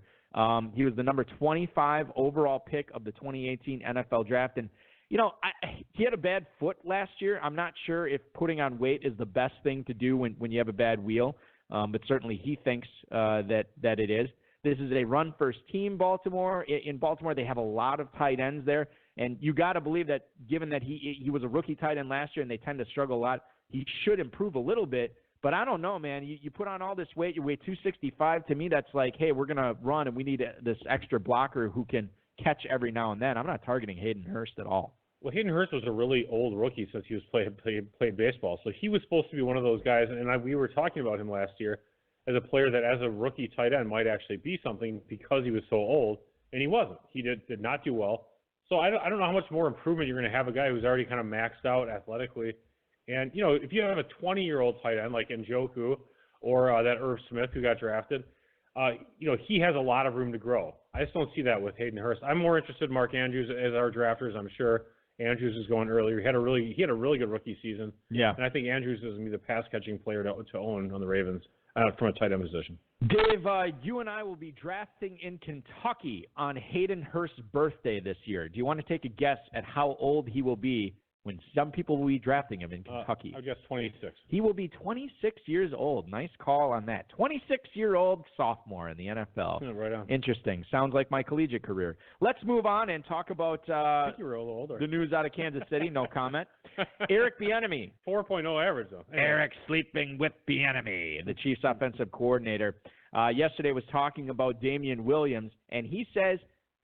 He was the number 25 overall pick of the 2018 NFL draft. And, he had a bad foot last year. I'm not sure if putting on weight is the best thing to do when you have a bad wheel, but certainly he thinks that it is. This is a run-first team, Baltimore. In Baltimore, they have a lot of tight ends there. And you got to believe that given that he was a rookie tight end last year and they tend to struggle a lot, he should improve a little bit. But I don't know, man. You put on all this weight, you weigh 265. To me, that's like, hey, we're going to run, and we need this extra blocker who can catch every now and then. I'm not targeting Hayden Hurst at all. Well, Hayden Hurst was a really old rookie since he was played baseball. So he was supposed to be one of those guys, and we were talking about him last year as a player that as a rookie tight end might actually be something because he was so old, and he wasn't. He did not do well. So I don't know how much more improvement you're going to have a guy who's already kind of maxed out athletically. And, if you have a 20-year-old tight end like Njoku or that Irv Smith who got drafted, he has a lot of room to grow. I just don't see that with Hayden Hurst. I'm more interested in Mark Andrews as our drafters. I'm sure Andrews is going earlier. He had a really good rookie season. Yeah. And I think Andrews is going to be the pass-catching player to own on the Ravens from a tight end position. Dave, you and I will be drafting in Kentucky on Hayden Hurst's birthday this year. Do you want to take a guess at how old he will be when some people will be drafting him in Kentucky? I guess 26. He will be 26 years old. Nice call on that. 26-year-old sophomore in the NFL. Yeah, right on. Interesting. Sounds like my collegiate career. Let's move on and talk about I think you were a little older. The news out of Kansas City. No comment. Eric Bieniemy. 4.0 average, though. Anyway. Eric sleeping with Bieniemy, the Chiefs offensive coordinator. Yesterday was talking about Damien Williams, and he says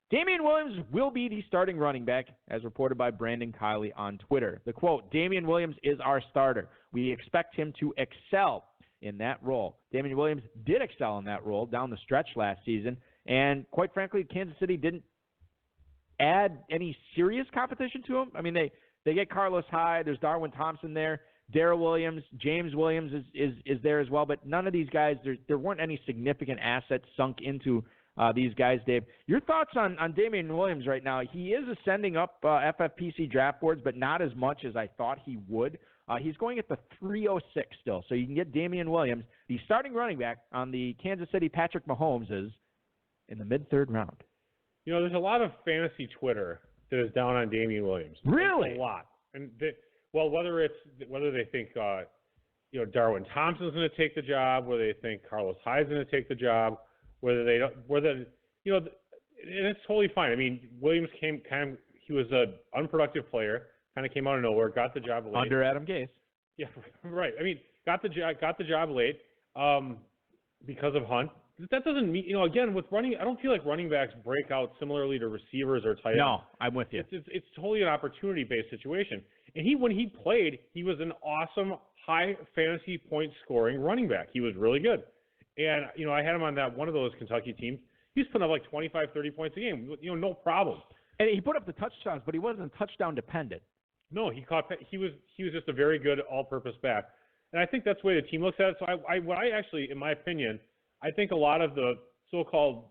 Damien Williams will be the starting running back, as reported by Brandon Kiley on Twitter. The quote, Damien Williams is our starter. We expect him to excel in that role. Damien Williams did excel in that role down the stretch last season, and quite frankly, Kansas City didn't add any serious competition to him. I mean, They get Carlos Hyde. There's Darwin Thompson there. Darrell Williams, James Williams is there as well. But none of these guys, there weren't any significant assets sunk into these guys, Dave. Your thoughts on Damien Williams right now? He is ascending up FFPC draft boards, but not as much as I thought he would. He's going at the 306 still, so you can get Damien Williams. The starting running back on the Kansas City Patrick Mahomes is in the mid-third round. You know, there's a lot of fantasy Twitter that is down on Damien Williams. Really? A lot. And whether they think Darwin Thompson's going to take the job, whether they think Carlos Hyde's going to take the job, and it's totally fine. I mean, Williams he was an unproductive player, kind of came out of nowhere, got the job late. Under Adam Gase. Yeah, right. I mean, got the job late because of Hunt. That doesn't mean, again, with running, I don't feel like running backs break out similarly to receivers or tight ends. No, I'm with you. It's totally an opportunity-based situation. And when he played, he was an awesome, high fantasy point scoring running back. He was really good. And, I had him on one of those Kentucky teams. He was putting up like 25, 30 points a game, no problem. And he put up the touchdowns, but he wasn't touchdown dependent. No, he was just a very good all-purpose back. And I think that's the way the team looks at it. So I actually, in my opinion, I think a lot of the so-called,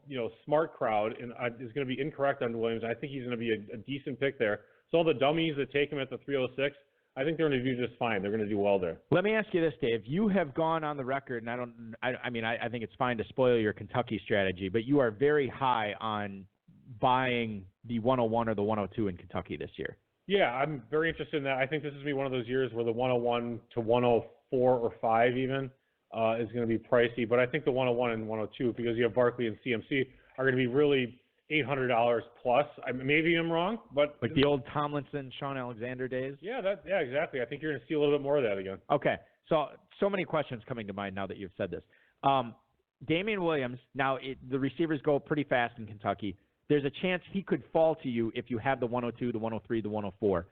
smart crowd is going to be incorrect on Williams. I think he's going to be a decent pick there. So all the dummies that take him at the 306, I think they're going to do just fine. They're going to do well there. Let me ask you this, Dave. You have gone on the record, and I think it's fine to spoil your Kentucky strategy, but you are very high on buying the 101 or the 102 in Kentucky this year. Yeah, I'm very interested in that. I think this is going to be one of those years where the 101 to 104 or 5 even is going to be pricey. But I think the 101 and 102, because you have Barkley and CMC, are going to be really $800 plus. Maybe I'm wrong, but like the old Tomlinson, Sean Alexander days. Yeah, exactly. I think you're going to see a little bit more of that again. Okay, so many questions coming to mind now that you've said this. Damien Williams. Now the receivers go pretty fast in Kentucky. There's a chance he could fall to you if you have the 102, the 103, the 104.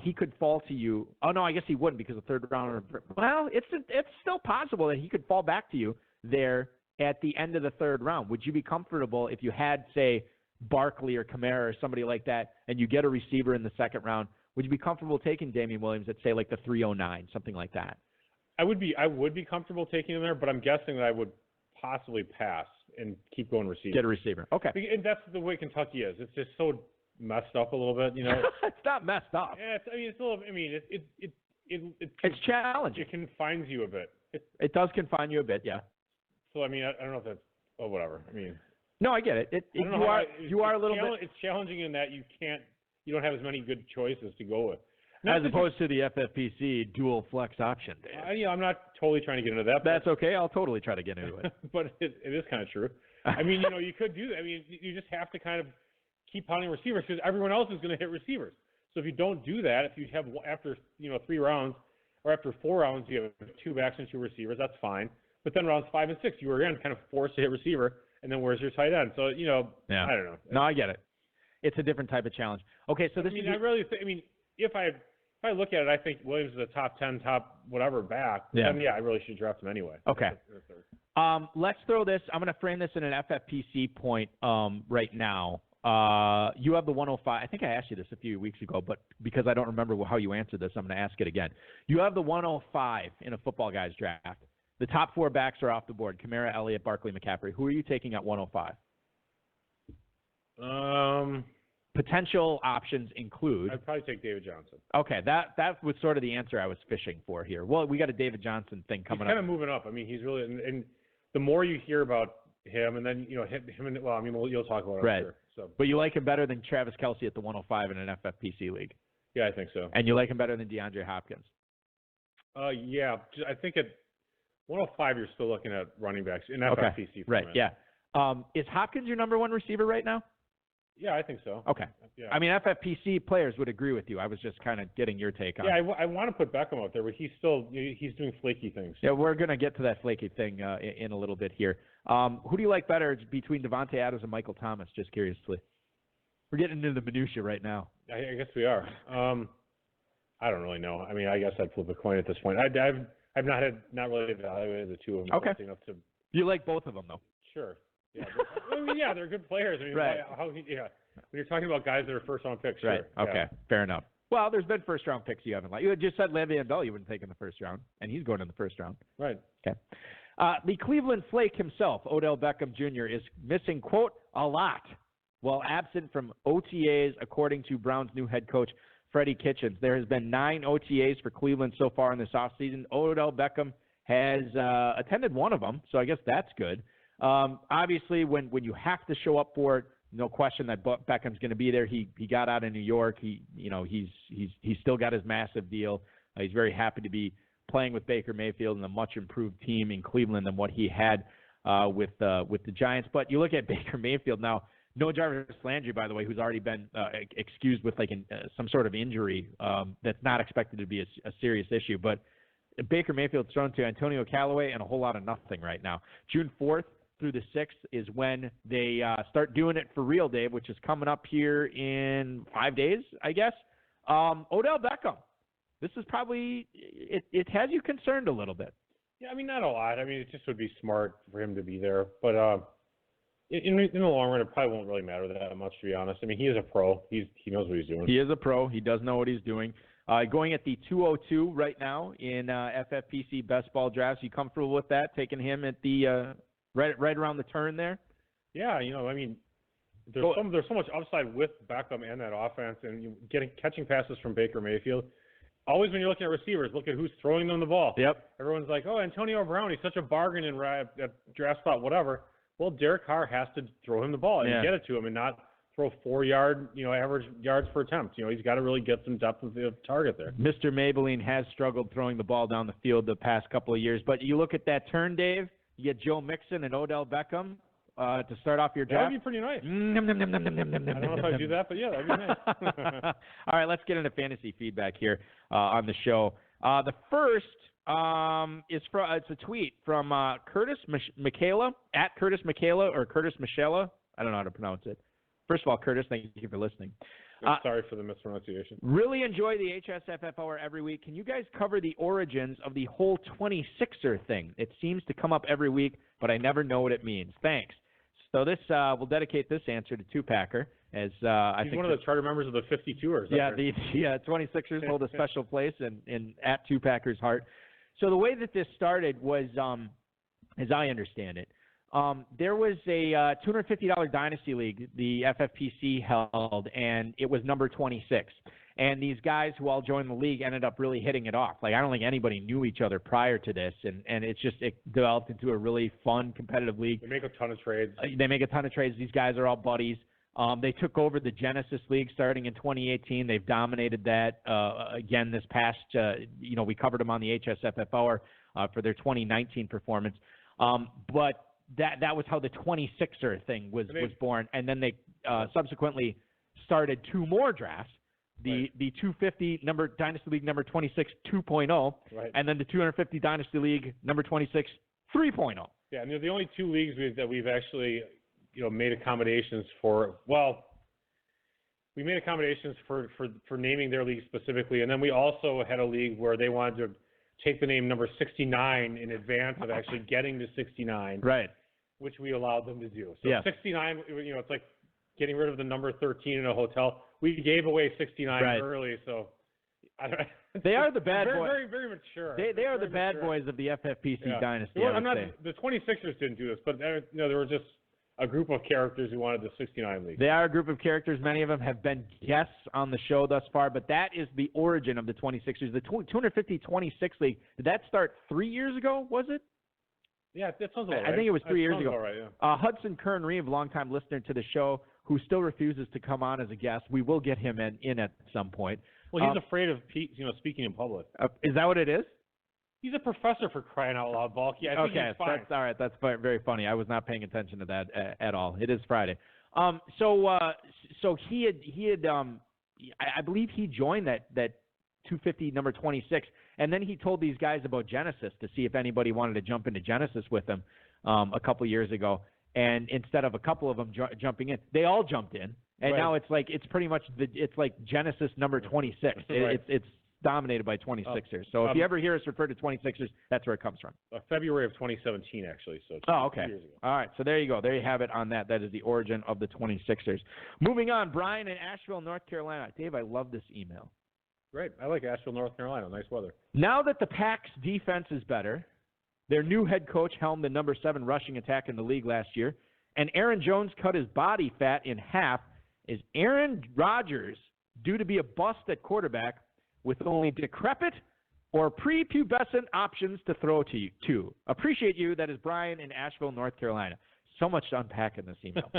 He could fall to you. Oh no, I guess he wouldn't because of third round. Well, it's still possible that he could fall back to you there at the end of the third round. Would you be comfortable if you had, say, Barkley or Kamara or somebody like that, and you get a receiver in the second round? Would you be comfortable taking Damien Williams at, say, like the 309, something like that? I would be comfortable taking him there, but I'm guessing that I would possibly pass and keep going receiver. Get a receiver. Okay. And that's the way Kentucky is. It's just so messed up a little bit, It's not messed up. Yeah, it's a little. I mean, it's challenging. It confines you a bit. It does confine you a bit, yeah. So I mean, I don't know if that's whatever. I mean, no, I get it. You are a little bit. It's challenging in that you don't have as many good choices to go with. As opposed to the FFPC dual flex option. I'm not totally trying to get into that. That's okay. I'll totally try to get into it. But it is kind of true. I mean, you could do that. I mean, you just have to kind of keep pounding receivers because everyone else is going to hit receivers. So if you don't do that, if you have after 3 rounds or after 4 rounds, you have 2 backs and 2 receivers, that's fine. But then rounds 5 and 6, you were again kind of forced to hit receiver, and then where's your tight end? So yeah. I don't know. No, I get it. It's a different type of challenge. Okay, so this. If I look at it, I think Williams is a top 10, top whatever back. Yeah. Then I really should draft him anyway. Okay. Let's throw this. I'm going to frame this in an FFPC point right now. You have the 105. I think I asked you this a few weeks ago, but because I don't remember how you answered this, I'm going to ask it again. You have the 105 in a Football Guys draft. The top 4 backs are off the board: Kamara, Elliott, Barkley, McCaffrey. Who are you taking at 105? Potential options include. I'd probably take David Johnson. Okay, that was sort of the answer I was fishing for here. Well, we got a David Johnson thing coming up. He's kind of moving up. I mean, he's really and the more you hear about him, and then him and you'll talk about it. Right. I'm sure, so. But you like him better than Travis Kelce at the 105 in an FFPC league. Yeah, I think so. And you like him better than DeAndre Hopkins. Yeah, I think at 105 you're still looking at running backs in FFPC. Right. Yeah. Is Hopkins your number 1 receiver right now? Yeah, I think so. Okay. Yeah. I mean, FFPC players would agree with you. I was just kind of getting your take on it. Yeah, I want to put Beckham out there, but he's doing flaky things. Yeah, we're going to get to that flaky thing in a little bit here. Who do you like better between Devontae Adams and Michael Thomas, just curiously? We're getting into the minutia right now. I guess we are. I don't really know. I mean, I guess I'd flip a coin at this point. I've not really evaluated the two of them. Okay. You like both of them, though? Sure. Yeah, they're good players. I mean, right. When you're talking about guys that are first-round picks, sure. Right. Okay. Yeah. Fair enough. Well, there's been first-round picks you haven't liked. You just said Le'Veon Bell you wouldn't take in the first round, and he's going in the first round. Right. Okay. The Cleveland Flake himself, Odell Beckham Jr., is missing, quote, a lot while absent from OTAs, according to Browns' new head coach, Freddie Kitchens. There has been 9 OTAs for Cleveland so far in this offseason. Odell Beckham has attended one of them, so I guess that's good. Obviously, when you have to show up for it, no question that Beckham's going to be there. He got out of New York. He's still got his massive deal. He's very happy to be playing with Baker Mayfield and a much improved team in Cleveland than what he had with the Giants. But you look at Baker Mayfield now. No Jarvis Landry, by the way, who's already been excused with some sort of injury that's not expected to be a serious issue. But Baker Mayfield's thrown to Antonio Callaway and a whole lot of nothing right now. June 4th through the 6th is when they start doing it for real, Dave, which is coming up here in 5 days, I guess. Odell Beckham. This is probably it has you concerned a little bit. Yeah, I mean, not a lot. I mean, it just would be smart for him to be there. But in the long run, it probably won't really matter that much, to be honest. I mean, he is a pro. He knows what he's doing. He is a pro. He does know what he's doing. Going at the 202 right now in FFPC best ball drafts. You comfortable with that, taking him at the right around the turn there? Yeah, I mean, there's so much upside with Beckham and that offense, and catching passes from Baker Mayfield. Always when you're looking at receivers, look at who's throwing them the ball. Yep. Everyone's like, oh, Antonio Brown, he's such a bargain in at draft spot, whatever. Well, Derek Carr has to throw him the ball and get it to him and not throw 4-yard, average yards per attempt. He's got to really get some depth of the target there. Mr. Maybelline has struggled throwing the ball down the field the past couple of years, but you look at that turn, Dave. You get Joe Mixon and Odell Beckham to start off your draft. That would be pretty nice. I don't know if I'd do that, but yeah, that'd be nice. All right, let's get into fantasy feedback here on the show. The first it's a tweet from Curtis Michaela, at Curtis Michaela or Curtis Michela. I don't know how to pronounce it. First of all, Curtis, thank you for listening. Sorry for the mispronunciation. Really enjoy the HSFF Hour every week. Can you guys cover the origins of the whole 26er thing? It seems to come up every week, but I never know what it means. Thanks. So this we'll dedicate this answer to Two-Packer. As I think one of the charter members of the 52ers. Yeah, the 26ers hold a special place in at Two-Packer's heart. So the way that this started was, as I understand it, there was a $250 Dynasty League the FFPC held, and it was number 26. And these guys who all joined the league ended up really hitting it off. I don't think anybody knew each other prior to this, and it developed into a really fun, competitive league. They make a ton of trades. These guys are all buddies. They took over the Genesis League starting in 2018. They've dominated that again this past. We covered them on the HSFF Hour for their 2019 performance. But that was how the 26er thing was born, and then they subsequently started 2 more drafts. The 250 number Dynasty League number 26 2.0, right, and then the 250 Dynasty League number 26 3.0. Yeah, and they're the only 2 leagues that we've actually made accommodations for. Well, we made accommodations for naming their league specifically, and then we also had a league where they wanted to take the name number 69 in advance of actually getting to 69, right? Which we allowed them to do. So yeah. 69, it's like getting rid of the number 13 in a hotel. We gave away 69 early, so they are the bad boys. Very, very mature. They are the bad boys of the FFPC dynasty. Well, the 26ers didn't do this, but there were just a group of characters who wanted the 69 league. They are a group of characters. Many of them have been guests on the show thus far, but that is the origin of the 26ers. The 250 26 league, did that start 3 years ago, was it? Yeah, that sounds about right. I think it was 3 years ago. Right, yeah. Hudson Kern-Reeve, longtime listener to the show, who still refuses to come on as a guest. We will get him in at some point. Well, he's afraid of speaking in public. Is that what it is? He's a professor, for crying out loud, Balky. I think he's fine. That's all right. That's very funny. I was not paying attention to that at all. It is Friday. So he had I believe he joined that 250 number 26, and then he told these guys about Genesis to see if anybody wanted to jump into Genesis with him a couple years ago. And instead of a couple of them jumping in, they all jumped in. And now it's pretty much it's like Genesis number 26. It's dominated by 26ers. So if you ever hear us refer to 26ers, that's where it comes from. February of 2017, actually. So okay. 2 years ago. All right. So there you go. There you have it on that. That is the origin of the 26ers. Moving on, Brian in Asheville, North Carolina. Dave, I love this email. Great. I like Asheville, North Carolina. Nice weather. Now that the Pack's defense is better, their new head coach helmed the number 7 rushing attack in the league last year, and Aaron Jones cut his body fat in half, is Aaron Rodgers due to be a bust at quarterback with only decrepit or prepubescent options to throw to? Appreciate you. That is Brian in Asheville, North Carolina. So much to unpack in this email.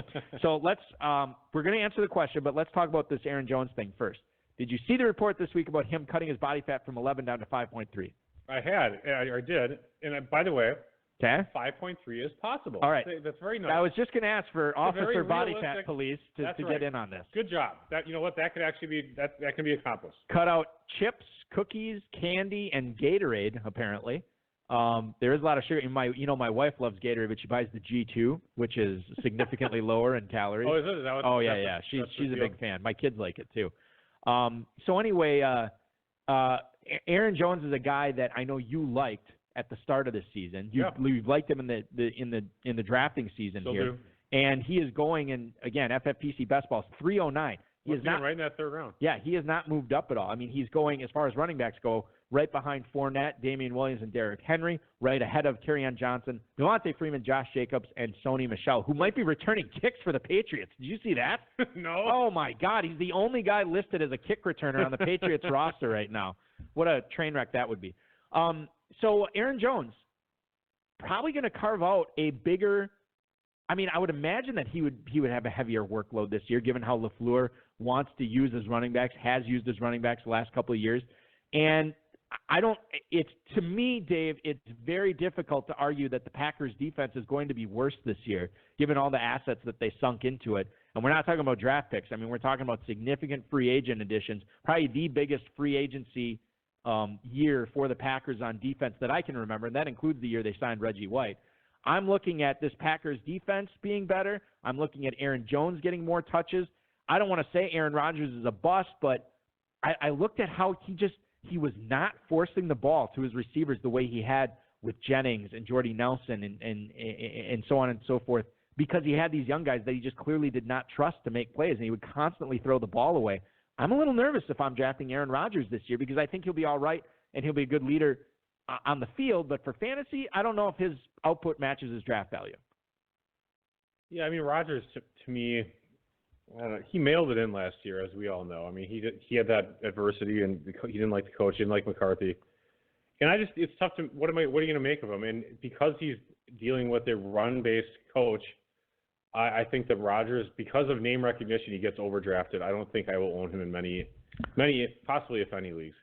So we're going to answer the question, but let's talk about this Aaron Jones thing first. Did you see the report this week about him cutting his body fat from 11 down to 5.3? I did. And by the way, okay, 5.3 is possible. All right. That's very nice. I was just going to ask for Officer Body Fat Police to right. get in on this. Good job. You know what? That could actually be that can be accomplished. Cut out chips, cookies, candy, and Gatorade. Apparently, there is a lot of sugar. My wife loves Gatorade, but she buys the G2, which is significantly lower in calories. Oh, is it? Is that what, oh yeah. She's a big fan. My kids like it too. So anyway, Aaron Jones is a guy that I know you liked at the start of the season. You've liked him in the drafting season Still here, do. and he is going in again. FFPC best ball is 309. He is not right in that third round. Yeah, he has not moved up at all. I mean, he's going as far as running backs go, right behind Fournette, Damien Williams, and Derrick Henry, right ahead of Kerryon Johnson, Devontae Freeman, Josh Jacobs, and Sony Michel, who might be returning kicks for the Patriots. Did you see that? No. Oh my God, he's the only guy listed as a kick returner on the Patriots roster right now. What a train wreck that would be. So Aaron Jones, probably going to carve out a bigger – I mean, I would imagine that he would have a heavier workload this year, given how LaFleur wants to use his running backs, has used his running backs the last couple of years. And to me, Dave, it's very difficult to argue that the Packers defense is going to be worse this year, given all the assets that they sunk into it. And we're not talking about draft picks. I mean, we're talking about significant free agent additions, probably the biggest free agency year for the Packers on defense that I can remember, and that includes the year they signed Reggie White. I'm looking at this Packers defense being better. I'm looking at Aaron Jones getting more touches. I don't want to say Aaron Rodgers is a bust, but I looked at how he was not forcing the ball to his receivers the way he had with Jennings and Jordy Nelson and so on and so forth, because he had these young guys that he just clearly did not trust to make plays, and he would constantly throw the ball away. I'm a little nervous if I'm drafting Aaron Rodgers this year, because I think he'll be all right and he'll be a good leader on the field. But for fantasy, I don't know if his output matches his draft value. Yeah, I mean, Rodgers, to me, I don't know, he mailed it in last year, as we all know. I mean, he had that adversity, and he didn't like the coach, he didn't like McCarthy. And it's tough to, what are you going to make of him? And because he's dealing with a run-based coach, I think that Rodgers, because of name recognition, he gets overdrafted. I don't think I will own him in many, possibly if any leagues.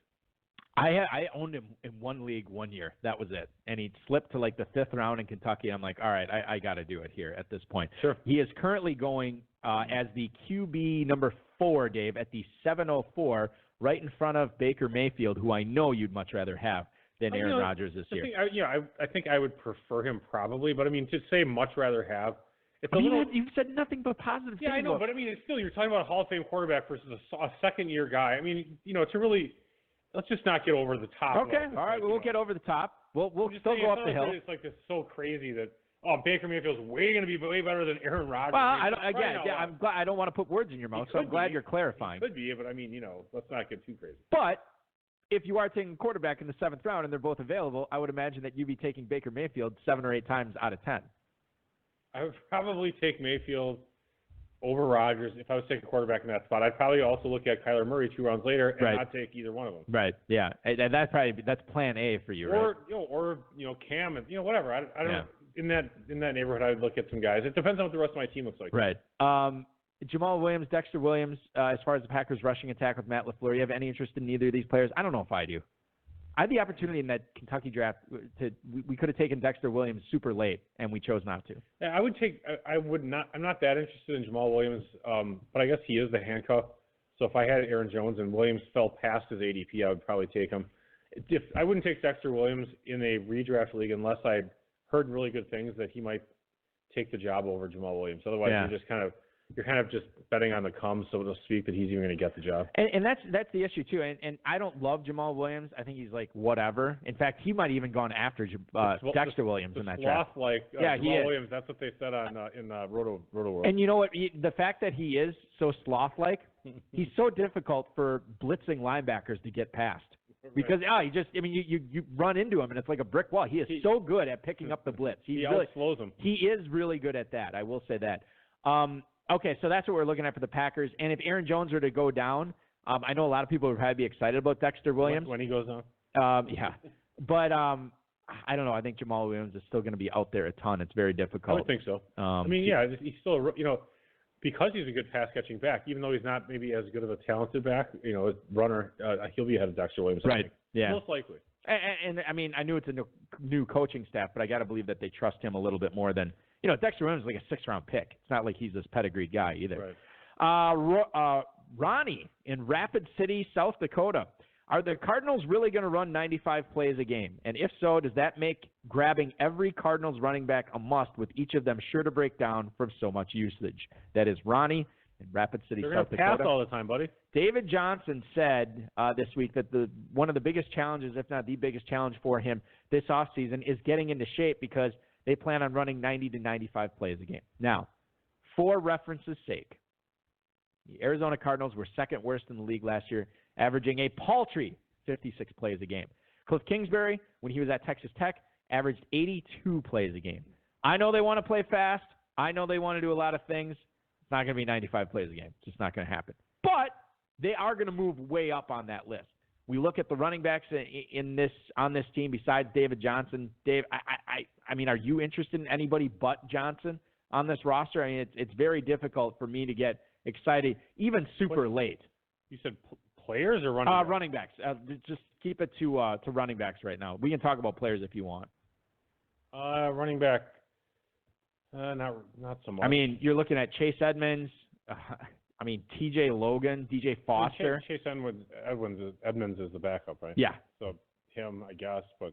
I owned him in one league 1 year. That was it. And he slipped to like the 5th round in Kentucky. I'm like, all right, I got to do it here at this point. Sure. He is currently going as the QB number 4, Dave, at the 704, right in front of Baker Mayfield, who I know you'd much rather have than Aaron Rodgers this year. I think I would prefer him probably, but I mean, to say much rather have, it's you've said nothing but positive things. Yeah, I know, but I mean, it's still, you're talking about a Hall of Fame quarterback versus a second-year guy. I mean, to really, let's just not get over the top. Okay, all right, we'll get over the top. We'll still go up the hill. It's like, it's so crazy that, Baker Mayfield's going to be way better than Aaron Rodgers. Well, I'm glad I don't want to put words in your mouth, so I'm glad you're clarifying. It could be, but I mean, let's not get too crazy. But if you are taking a quarterback in the 7th round and they're both available, I would imagine that you'd be taking Baker Mayfield 7 or 8 times out of 10. I would probably take Mayfield over Rodgers if I was taking a quarterback in that spot. I'd probably also look at Kyler Murray 2 rounds later and not take either one of them. Right. Yeah, and that's plan A for you, right? Or Cam and whatever. I don't know. In that neighborhood, I would look at some guys. It depends on what the rest of my team looks like. Right. Jamaal Williams, Dexter Williams. As far as the Packers' rushing attack with Matt LaFleur, you have any interest in either of these players? I don't know if I do. I had the opportunity in that Kentucky draft we could have taken Dexter Williams super late, and we chose not to. Yeah, I would not. I'm not that interested in Jamaal Williams, but I guess he is the handcuff. So if I had Aaron Jones and Williams fell past his ADP, I would probably take him. I wouldn't take Dexter Williams in a redraft league unless I'd heard really good things that he might take the job over Jamaal Williams. Otherwise, you're just kind of you're kind of just betting on the come, so to speak, that he's even going to get the job. And that's the issue too. And I don't love Jamaal Williams. I think he's like whatever. In fact, he might even gone after Dexter Williams in that draft. Jamaal Williams. That's what they said on in Roto World. And you know what? The fact that he is so sloth-like, he's so difficult for blitzing linebackers to get past. Because you run into him and it's like a brick wall. He is so good at picking up the blitz. He really slows him. He is really good at that. I will say that. Okay, so that's what we're looking at for the Packers. And if Aaron Jones were to go down, I know a lot of people would probably be excited about Dexter Williams. When he goes down? Yeah. But I don't know. I think Jamaal Williams is still going to be out there a ton. It's very difficult. I would think so. He's still, because he's a good pass-catching back, even though he's not maybe as good of a talented back, a runner, he'll be ahead of Dexter Williams. Right, yeah. Most likely. And I mean, I knew it's a new coaching staff, but I got to believe that they trust him a little bit more than, Dexter Williams is like a 6th-round pick. It's not like he's this pedigreed guy either. Right. Ronnie in Rapid City, South Dakota. Are the Cardinals really going to run 95 plays a game? And if so, does that make grabbing every Cardinals running back a must, with each of them sure to break down from so much usage? That is Ronnie in Rapid City, South Dakota. They're going to pass all the time, buddy. David Johnson said this week that one of the biggest challenges, if not the biggest challenge for him this offseason, is getting into shape, because they plan on running 90 to 95 plays a game. Now, for reference's sake, the Arizona Cardinals were 2nd worst in the league last year, averaging a paltry 56 plays a game. Cliff Kingsbury, when he was at Texas Tech, averaged 82 plays a game. I know they want to play fast. I know they want to do a lot of things. It's not going to be 95 plays a game. It's just not going to happen. But they are going to move way up on that list. We look at the running backs on this team besides David Johnson. Dave, I mean, are you interested in anybody but Johnson on this roster? I mean, it's very difficult for me to get excited, even super late. You said players or running backs? Running backs. Just keep it to running backs right now. We can talk about players if you want. Running back, not so much. I mean, you're looking at Chase Edmonds. T.J. Logan, DJ Foster. Chase Edmonds is the backup, right? Yeah. So him, I guess, but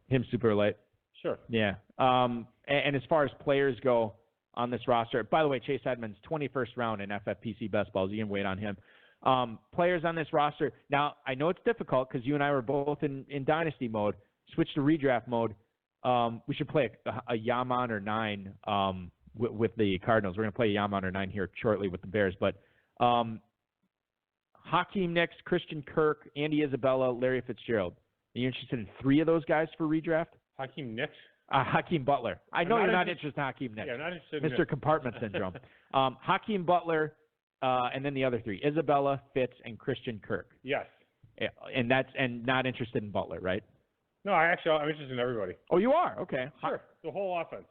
him super late. Sure. Yeah. And as far as players go on this roster, by the way, Chase Edmonds, 21st round in FFPC best balls. You can wait on him. Players on this roster. Now, I know it's difficult because you and I were both in dynasty mode. Switch to redraft mode. We should play a Yaman or 9 with the Cardinals. We're going to play Yaman or 9 here shortly with the Bears. But Hakeem Nicks, Christian Kirk, Andy Isabella, Larry Fitzgerald. Are you interested in 3 of those guys for redraft? Hakeem Nicks? Hakeem Butler. I know you're not interested in Hakeem Nicks. Yeah, I'm not interested in Mr. Compartment Syndrome. Hakeem Butler, and then the other 3, Isabella, Fitz, and Christian Kirk. Yes. And not interested in Butler, right? No, I'm interested in everybody. Oh, you are? Okay. Sure. The whole offense.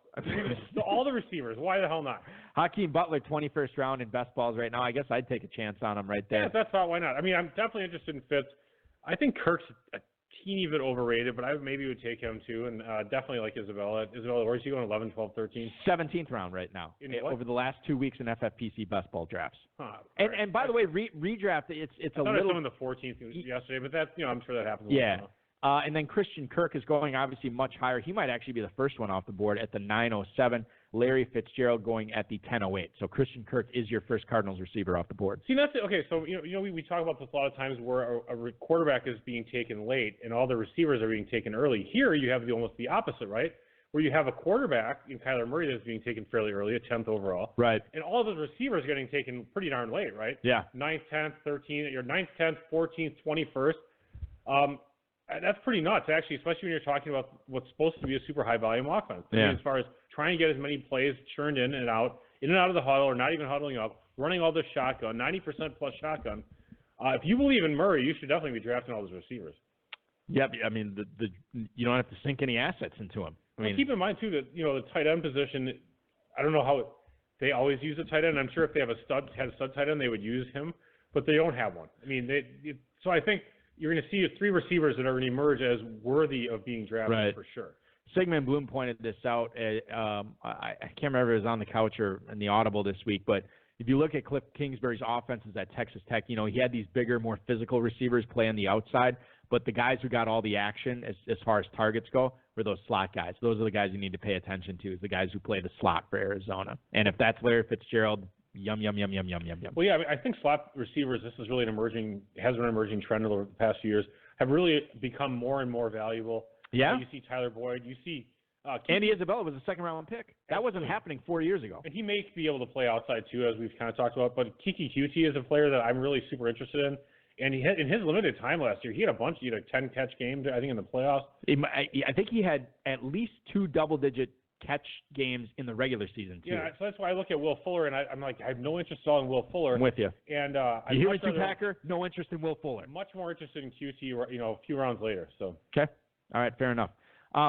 All the receivers. Why the hell not? Hakeem Butler, 21st round in best balls right now. I guess I'd take a chance on him right there. Yeah, that's not. Why not? I mean, I'm definitely interested in Fitz. I think Kirk's a teeny bit overrated, but I maybe would take him too, and definitely like Isabella. Where's he going, 11, 12, 13? 17th round right now over the last 2 weeks in FFPC best ball drafts. And by the way, redraft, it's a little. I thought I saw him in the 14th yesterday, but that's, I'm sure that happens. Yeah. And then Christian Kirk is going obviously much higher. He might actually be the first one off the board at the 907. Larry Fitzgerald going at the 1008. So Christian Kirk is your first Cardinals receiver off the board. See, that's it. Okay, so we talk about this a lot of times where a quarterback is being taken late and all the receivers are being taken early. Here you have almost the opposite, right? Where you have a quarterback in Kyler Murray that's being taken fairly early, a 10th overall. Right. And all of those receivers are getting taken pretty darn late, right? Yeah. 9th, 10th, 13th, your 9th, 10th, 14th, 21st. That's pretty nuts, actually, especially when you're talking about what's supposed to be a super high-volume offense. Yeah. I mean, as far as trying to get as many plays churned in and out of the huddle, or not even huddling up, running all this shotgun, 90% plus shotgun. If you believe in Murray, you should definitely be drafting all those receivers. Yep. I mean, you don't have to sink any assets into him. I mean, keep in mind, too, that, the tight end position, I don't know how they always use a tight end. I'm sure if they had a stud tight end, they would use him, but they don't have one. I mean, so I think you're going to see 3 receivers that are going to emerge as worthy of being drafted for sure. Sigmund Bloom pointed this out. I can't remember if it was on the couch or in the Audible this week, but if you look at Cliff Kingsbury's offenses at Texas Tech, he had these bigger, more physical receivers play on the outside, but the guys who got all the action as far as targets go were those slot guys. Those are the guys you need to pay attention to, is the guys who play the slot for Arizona. And if that's Larry Fitzgerald, Yum, yum, yum, yum, yum, yum, yum. Well, yeah, I think slot receivers, has been an emerging trend over the past few years, have really become more and more valuable. Yeah. You see Tyler Boyd, you see Andy Isabella was a second-round pick. That wasn't happening 4 years ago. And he may be able to play outside, too, as we've kind of talked about. But Kiki Cutie is a player that I'm really super interested in. And in his limited time last year, he had a 10-catch game, I think, in the playoffs. I think he had at least 2 double-digit catch games in the regular season, too. Yeah, so that's why I look at Will Fuller, and I'm like, I have no interest at all in Will Fuller. I'm with you. And you hear me, Packer? No interest in Will Fuller. Much more interested in QT, a few rounds later. So. Okay. All right, fair enough.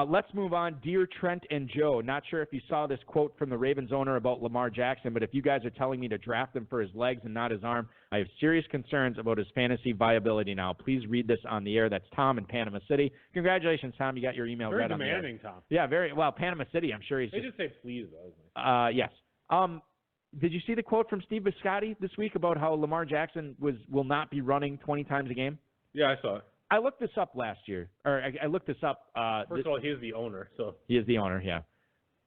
Let's move on. Dear Trent and Joe, not sure if you saw this quote from the Ravens owner about Lamar Jackson, but if you guys are telling me to draft him for his legs and not his arm, I have serious concerns about his fantasy viability now. Please read this on the air. That's Tom in Panama City. Congratulations, Tom. You got your email read on the air. Very demanding, Tom. Yeah, very well. Panama City, I'm sure he's. They just say please, though. Yes. Did you see the quote from Steve Biscotti this week about how Lamar Jackson will not be running 20 times a game? Yeah, I saw it. I looked this up last year, or I looked this up. First of all, he is the owner, so. He is the owner, yeah.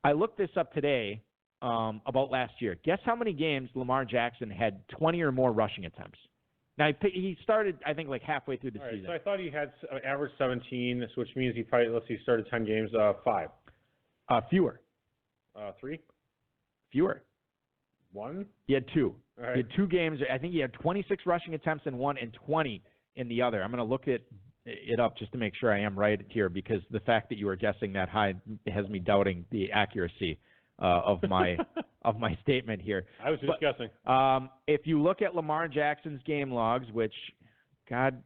I looked this up today about last year. Guess how many games Lamar Jackson had 20 or more rushing attempts? Now, he started, I think, like halfway through the season. So I thought he had average 17, which means he probably, started 10 games, 5. Fewer. 3? Fewer. 1? He had 2. Right. He had 2 games. I think he had 26 rushing attempts in one and 20 in the other. I'm going to look it up just to make sure I am right here, because the fact that you are guessing that high has me doubting the accuracy of my statement here. I was just guessing. If you look at Lamar Jackson's game logs, which, God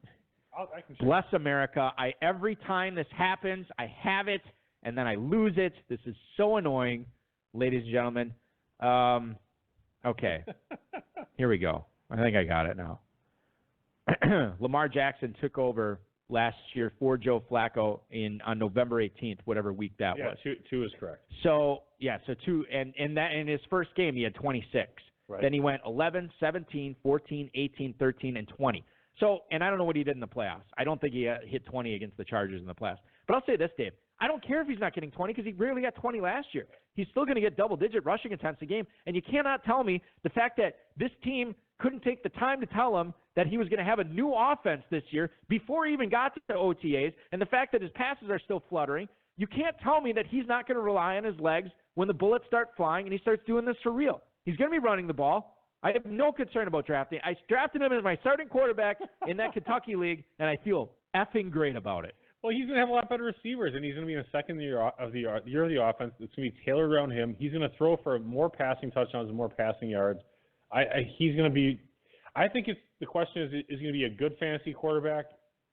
bless America, every time this happens, I have it, and then I lose it. This is so annoying, ladies and gentlemen. Okay, here we go. I think I got it now. Lamar Jackson took over last year for Joe Flacco on November 18th, whatever week that was. Yeah, 2 is correct. So 2, and in his first game he had 26. Right. Then he went 11, 17, 14, 18, 13, and 20. So, and I don't know what he did in the playoffs. I don't think he hit 20 against the Chargers in the playoffs. But I'll say this, Dave. I don't care if he's not getting 20 because he rarely got 20 last year. He's still going to get double-digit rushing attempts a game. And you cannot tell me the fact that this team couldn't take the time to tell him that he was going to have a new offense this year before he even got to the OTAs, and the fact that his passes are still fluttering. You can't tell me that he's not going to rely on his legs when the bullets start flying and he starts doing this for real. He's going to be running the ball. I have no concern about drafting. I drafted him as my starting quarterback in that Kentucky league, and I feel effing great about it. Well, he's going to have a lot better receivers, and he's going to be in the second year of the offense. It's going to be tailored around him. He's going to throw for more passing touchdowns and more passing yards. He's going to be – I think the question is he going to be a good fantasy quarterback,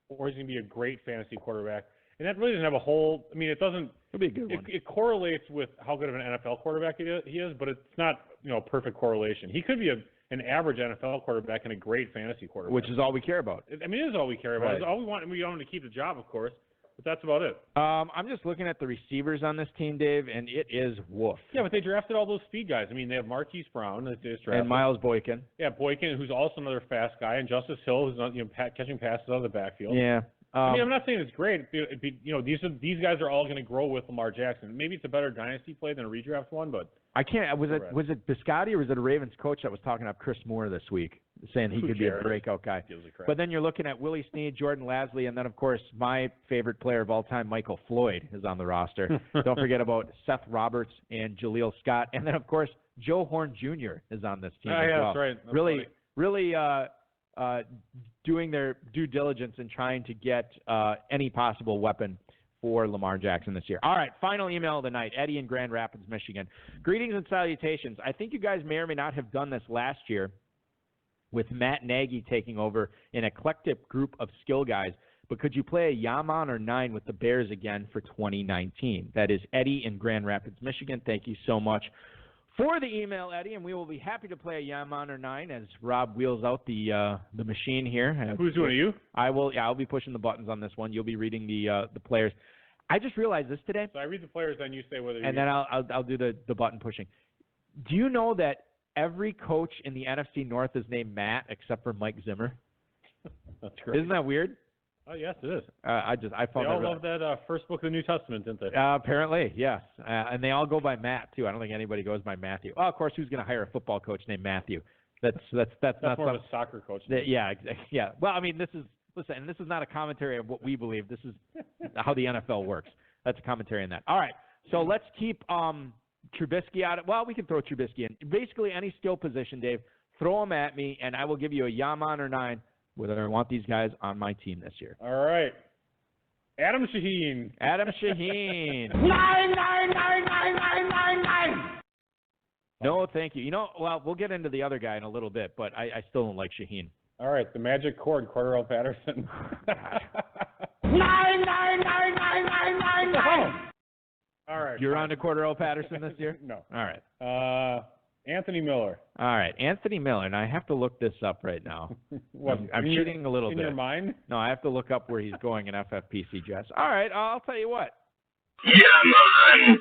or is he going to be a great fantasy quarterback? And that really doesn't have a whole – I mean, it doesn't – It'll be a good one. It correlates with how good of an NFL quarterback he is, but it's not, perfect correlation. He could be an average NFL quarterback and a great fantasy quarterback. Which is all we care about. I mean, it is all we care about. Right. It's all we want. We want him to keep the job, of course, but that's about it. I'm just looking at the receivers on this team, Dave, and it is woof. Yeah, but they drafted all those speed guys. I mean, they have Marquise Brown that they just drafted. And Miles Boykin. Yeah, Boykin, who's also another fast guy, and Justice Hill, who's not, catching passes out of the backfield. Yeah. I mean, I'm not saying it's great. These guys are all going to grow with Lamar Jackson. Maybe it's a better dynasty play than a redraft one, but I can't. Was it Biscotti or was it a Ravens coach that was talking up Chris Moore this week, saying he could be a breakout guy? But then you're looking at Willie Snead, Jordan Lasley, and then of course my favorite player of all time, Michael Floyd, is on the roster. Don't forget about Seth Roberts and Jaleel Scott, and then of course Joe Horn Jr. is on this team as well. That's right. That's really doing their due diligence and trying to get any possible weapon for Lamar Jackson this year. All right, final email of the night. Eddie in Grand Rapids, Michigan. Greetings and salutations. I think you guys may or may not have done this last year with Matt Nagy taking over an eclectic group of skill guys, but could you play a Yaman or 9 with the Bears again for 2019? That is Eddie in Grand Rapids, Michigan. Thank you so much for the email, Eddie, and we will be happy to play a Yaman or 9 as Rob wheels out the machine here. Who's doing it, you? I will. Yeah, I'll be pushing the buttons on this one. You'll be reading the players. I just realized this today. So I read the players, then you say whether. And then I'll do the button pushing. Do you know that every coach in the NFC North is named Matt except for Mike Zimmer? That's great. Isn't that weird? Oh, yes, it is. I found they all love that first book of the New Testament, didn't they? Apparently, yes. And they all go by Matt, too. I don't think anybody goes by Matthew. Oh, of course, who's going to hire a football coach named Matthew? That's not more of a soccer coach. Yeah. Well, I mean, this is not a commentary of what we believe. This is how the NFL works. That's a commentary on that. All right, so let's keep Trubisky out. Well, we can throw Trubisky in. Basically, any skill position, Dave, throw them at me, and I will give you a Yaman or 9 whether I want these guys on my team this year. All right. Adam Shaheen. 9. No, thank you. Well, we'll get into the other guy in a little bit, but I still don't like Shaheen. All right, the magic cord, Cordell Patterson. 9. All right. You're on to Cordell Patterson this year? No. All right. Anthony Miller. All right, Anthony Miller. And I have to look this up right now. I'm cheating a little bit. In your mind? No, I have to look up where he's going in FFPC, Jess. All right, I'll tell you what. Yeah, man.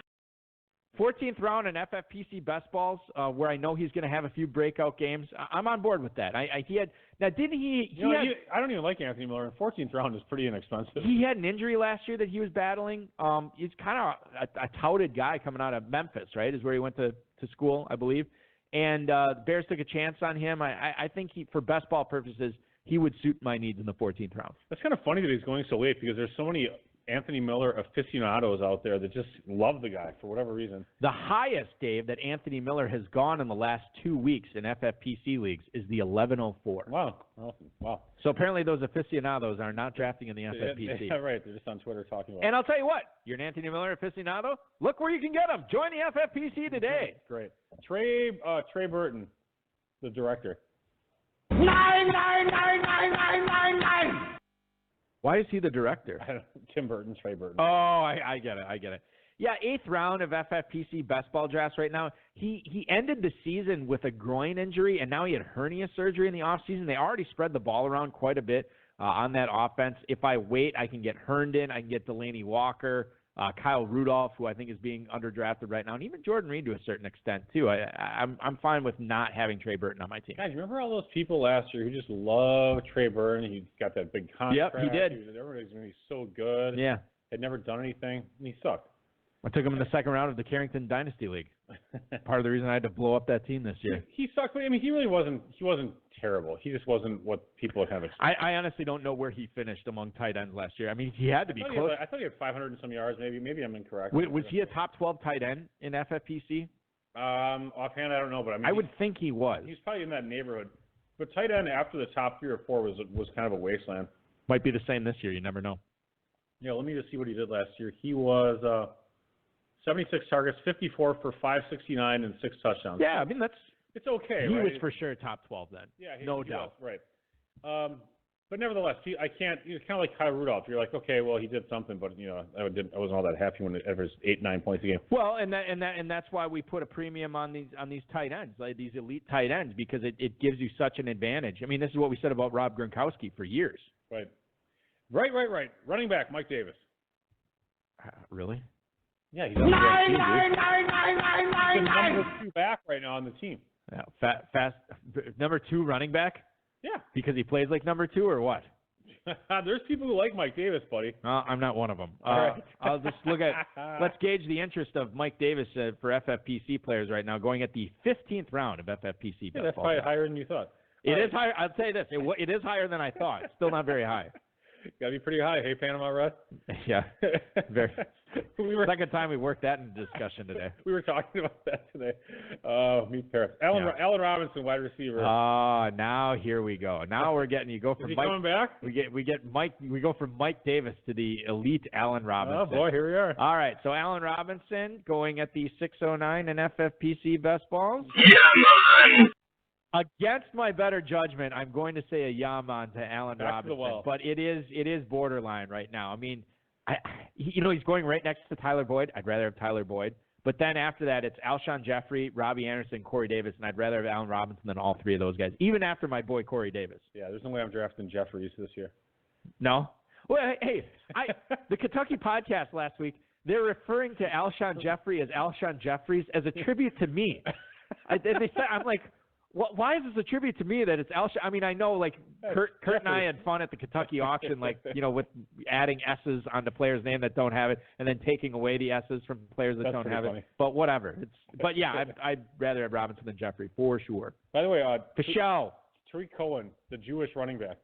14th round in FFPC best balls, where I know he's going to have a few breakout games. I'm on board with that. I don't even like Anthony Miller. And 14th round is pretty inexpensive. He had an injury last year that he was battling. He's kind of a touted guy coming out of Memphis, right? Is where he went to school, I believe. And the Bears took a chance on him. I think for best ball purposes, he would suit my needs in the 14th round. That's kind of funny that he's going so late because there's so many Anthony Miller aficionados out there that just love the guy for whatever reason. The highest, Dave, that Anthony Miller has gone in the last 2 weeks in FFPC leagues is the 1104. Wow. Awesome. Wow. So apparently those aficionados are not drafting in the FFPC. Yeah, right. They're just on Twitter talking about it. And I'll tell you what, you're an Anthony Miller aficionado? Look where you can get him. Join the FFPC today. Great. Trey Burton, the director. 9. Why is he the director? Tim Burton, Trey Burton. Oh, I get it. Yeah, 8th round of FFPC best ball drafts right now. He ended the season with a groin injury, and now he had hernia surgery in the offseason. They already spread the ball around quite a bit on that offense. If I wait, I can get Herndon, I can get Delanie Walker, Kyle Rudolph, who I think is being underdrafted right now, and even Jordan Reed to a certain extent, too. I'm fine with not having Trey Burton on my team. Guys, remember all those people last year who just loved Trey Burton? He got that big contract. Yep, he did. Everybody's going to be so good. Yeah. Had never done anything, and he sucked. I took him in the 2nd round of the Carrington Dynasty League. Part of the reason I had to blow up that team this year. He sucked, but I mean, he really wasn't. He wasn't terrible. He just wasn't what people kind of expected. I honestly don't know where he finished among tight ends last year. I mean, he had to be close. I thought he had 500 and some yards. Maybe I'm incorrect. Was he a top 12 tight end in FFPC? Offhand, I don't know, but I mean, I would think he was. He's probably in that neighborhood. But tight end after the top 3 or 4 was kind of a wasteland. Might be the same this year. You never know. Yeah, let me just see what he did last year. He was 76 targets, 54 for 569 and 6 touchdowns. Yeah, I mean it's okay. He right? was for sure top 12 then. Yeah, no doubt. Was, right. But nevertheless, I can't. It's kind of like Kyle Rudolph. You're like, okay, well, he did something, but I wasn't all that happy when it averaged 8-9 points a game. Well, and that's why we put a premium on these tight ends, like these elite tight ends, because it gives you such an advantage. I mean, this is what we said about Rob Gronkowski for years. Right. Running back, Mike Davis. Really? Yeah, he's on the number 2 back right now on the team. Yeah, fast number 2 running back. Yeah, because he plays like number 2 or what? There's people who like Mike Davis, buddy. I'm not one of them. Right. I'll just look at. Let's gauge the interest of Mike Davis for FFPC players right now, going at the 15th round of FFPC. Yeah, that's probably higher than you thought. It is higher. I'll say this: it is higher than I thought. It's still not very high. Got to be pretty high. Hey, Panama Russ. Yeah. Very. Second time we worked that in discussion today. We were talking about that today. Meet Paris. Allen Robinson, wide receiver. Now here we go. Now we're getting you go from Mike. Coming back? We get Mike. We go from Mike Davis to the elite Allen Robinson. Oh boy, here we are. All right, so Allen Robinson going at the 609 in FFPC best balls. Yeah, man. Against my better judgment, I'm going to say a yaman to Allen Back Robinson, to the well. But it is borderline right now. I mean, he's going right next to Tyler Boyd. I'd rather have Tyler Boyd. But then after that, it's Alshon Jeffrey, Robbie Anderson, Corey Davis, and I'd rather have Allen Robinson than all 3 of those guys, even after my boy Corey Davis. Yeah, there's no way I'm drafting Jeffries this year. No? Well, hey, the Kentucky podcast last week, they're referring to Alshon Jeffrey as Alshon Jeffries as a tribute to me. They said, I'm like, Why is this a tribute to me that it's Alshon? I mean, I know, like, Kurt and I had fun at the Kentucky auction, like, with adding S's onto players' name that don't have it and then taking away the S's from players that don't have it. But whatever. But, yeah, I'd rather have Robinson than Jeffrey, for sure. By the way, Tariq Cohen, the Jewish running back.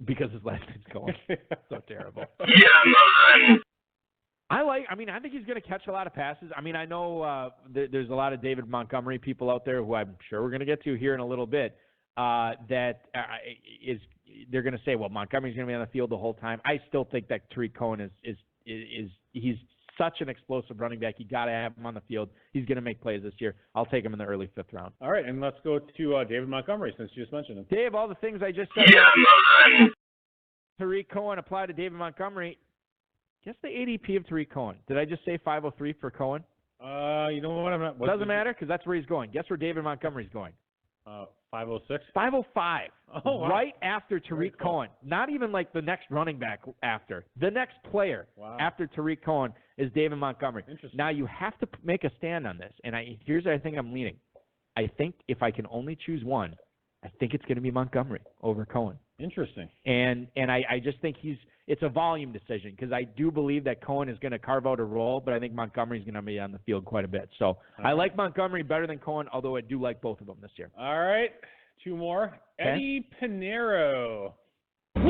Because his last name's Cohen. So terrible. I think he's going to catch a lot of passes. I mean, I know there's a lot of David Montgomery people out there who I'm sure we're going to get to here in a little bit they're going to say, well, Montgomery's going to be on the field the whole time. I still think that Tariq Cohen is he's such an explosive running back. You got to have him on the field. He's going to make plays this year. I'll take him in the early 5th round. All right, and let's go to David Montgomery since you just mentioned him. Dave, all the things I just said. Tariq Cohen apply to David Montgomery. Guess the ADP of Tariq Cohen. Did I just say 503 for Cohen? You know what? I'm not. Doesn't matter because that's where he's going. Guess where David Montgomery's going? 506. 505. Oh, wow. Right after Tariq Cohen. Not even like the next running back after. The next player after Tariq Cohen is David Montgomery. Interesting. Now you have to make a stand on this, and here's where I think I'm leaning. I think if I can only choose one, I think it's going to be Montgomery over Cohen. Interesting. And I just think it's a volume decision because I do believe that Cohen is going to carve out a role, but I think Montgomery's going to be on the field quite a bit. So I like Montgomery better than Cohen, although I do like both of them this year. All right. 2 more. Okay. Eddie Pinheiro. 9.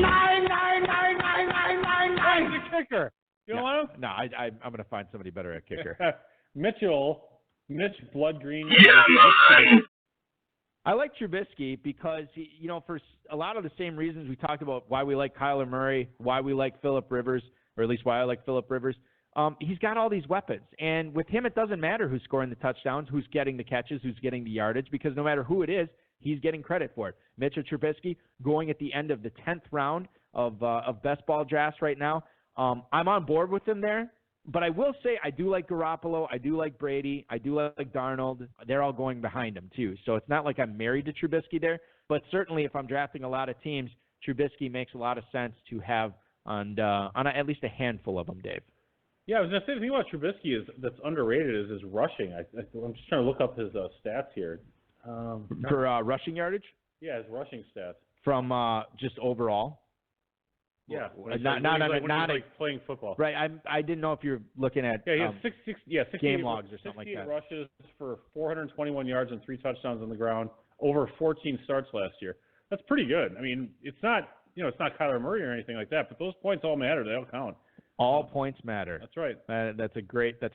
He's the kicker. You don't want him? No, I'm going to find somebody better at kicker. Mitch Bloodgreen. I like Trubisky because, for a lot of the same reasons we talked about why we like Kyler Murray, why we like Phillip Rivers, or at least why I like Phillip Rivers, he's got all these weapons. And with him, it doesn't matter who's scoring the touchdowns, who's getting the catches, who's getting the yardage, because no matter who it is, he's getting credit for it. Mitchell Trubisky going at the end of the 10th round of best ball drafts right now. I'm on board with him there. But I will say I do like Garoppolo. I do like Brady. I do like Darnold. They're all going behind him, too. So it's not like I'm married to Trubisky there. But certainly if I'm drafting a lot of teams, Trubisky makes a lot of sense to have on at least a handful of them, Dave. Yeah, I was going to say the thing about Trubisky that's underrated is his rushing. I'm just trying to look up his stats here. For rushing yardage? Yeah, his rushing stats. From just overall? Yeah, not playing football. Right, I didn't know if you're looking at he has 68 game logs or something like that. 68 rushes for 421 yards and 3 touchdowns on the ground, over 14 starts last year. That's pretty good. I mean, it's not Kyler Murray or anything like that, but those points all matter. They all count. All points matter. That's right. That's a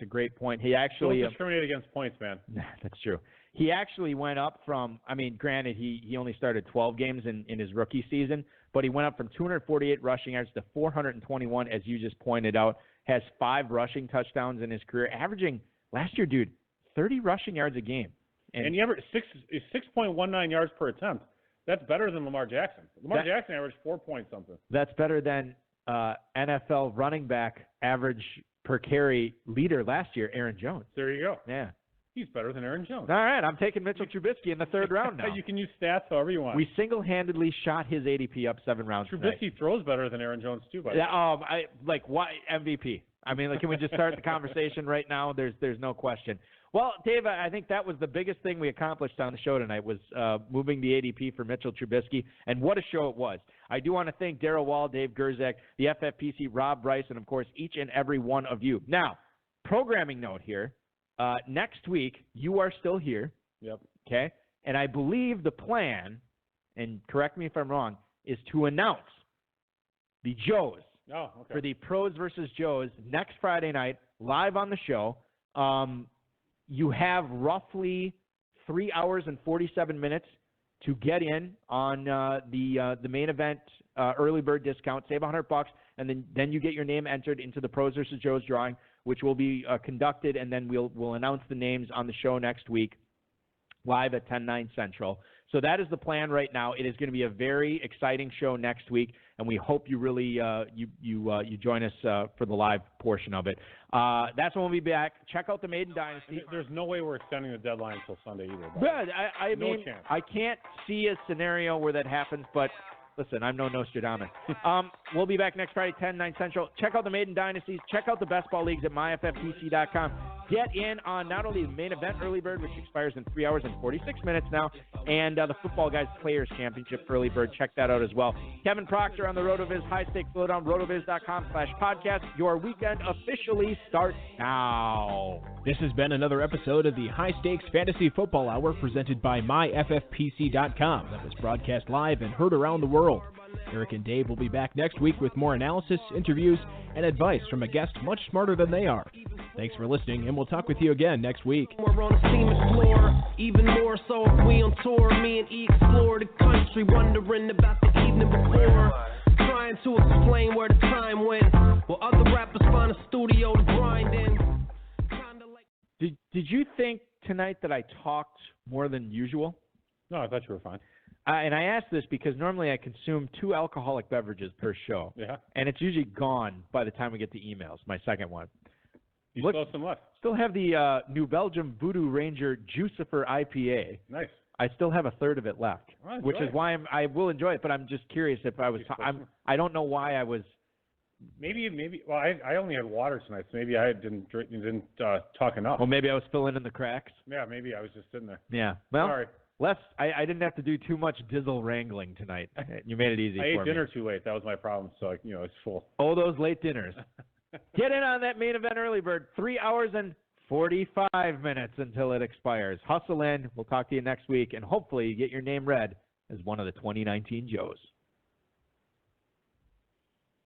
great point. He actually don't discriminate against points, man. That's true. He actually went up from. I mean, granted, he only started 12 games in his rookie season, but he went up from 248 rushing yards to 421, as you just pointed out. Has 5 rushing touchdowns in his career, averaging last year, dude, 30 rushing yards a game. And he averaged 6.19 yards per attempt. That's better than Lamar Jackson. Jackson averaged 4 point something. That's better than NFL running back average per carry leader last year, Aaron Jones. There you go. Yeah. He's better than Aaron Jones. All right, I'm taking Mitchell Trubisky in the 3rd round now. You can use stats however you want. We single-handedly shot his ADP up 7 rounds. Trubisky throws better than Aaron Jones too, by the way. Why MVP? I mean, can we just start the conversation right now? There's no question. Well, Dave, I think that was the biggest thing we accomplished on the show tonight was moving the ADP for Mitchell Trubisky, and what a show it was. I do want to thank Darrell Wall, Dave Gerzak, the FFPC, Rob Bryce, and, of course, each and every one of you. Now, programming note here. Next week, you are still here. Yep. Okay? And I believe the plan, and correct me if I'm wrong, is to announce the Joes for the Pros versus Joes next Friday night, live on the show. You have roughly 3 hours and 47 minutes to get in on the main event early bird discount. Save $100, and then you get your name entered into the Pros versus Joes drawing, which will be conducted, and then we'll announce the names on the show next week, live at 10/9 Central. So that is the plan right now. It is going to be a very exciting show next week, and we hope you really you join us for the live portion of it. That's when we'll be back. Check out the Maiden Dynasty. There's no way we're extending the deadline until Sunday either. But I mean, chance. I can't see a scenario where that happens, but listen, I'm no Nostradamus. We'll be back next Friday, 10, 9 Central. Check out the Maiden Dynasties. Check out the best ball leagues at myffpc.com. Get in on not only the main event Early Bird, which expires in 3 hours and 46 minutes now, and the Footballguys Players Championship Early Bird. Check that out as well. Kevin Proctor on the RotoViz High Stakes Lowdown, rotoviz.com/podcast. Your weekend officially starts now. This has been another episode of the High Stakes Fantasy Football Hour presented by myffpc.com. That was broadcast live and heard around the world. Eric and Dave will be back next week with more analysis, interviews, and advice from a guest much smarter than they are. Thanks for listening, and we'll talk with you again next week. We're on the cement floor, even more so if we on tour. Me and E explore the country, wondering about the evening before. Trying to explain where the time went, while other rappers find a studio to grind in. Kinda like... Did you think tonight that I talked more than usual? No, I thought you were fine. And I asked this because normally I consume 2 alcoholic beverages per show. Yeah. And it's usually gone by the time we get to emails, my second one. You still have some left. Still have the New Belgium Voodoo Ranger Juicifer IPA. Nice. I still have a third of it left, which is why I will enjoy it, but I'm just curious if I was I don't know why I was. Maybe. Well, I only had water tonight, so maybe I didn't talk enough. Well, maybe I was filling in the cracks. Yeah, maybe I was just sitting there. Yeah. Well, sorry. I didn't have to do too much dizzle wrangling tonight. You made it easy for me. I ate dinner too late. That was my problem. So, it's full. Oh, those late dinners. Get in on that main event Early Bird. 3 hours and 45 minutes until it expires. Hustle in. We'll talk to you next week, and hopefully you get your name read as one of the 2019 Joes.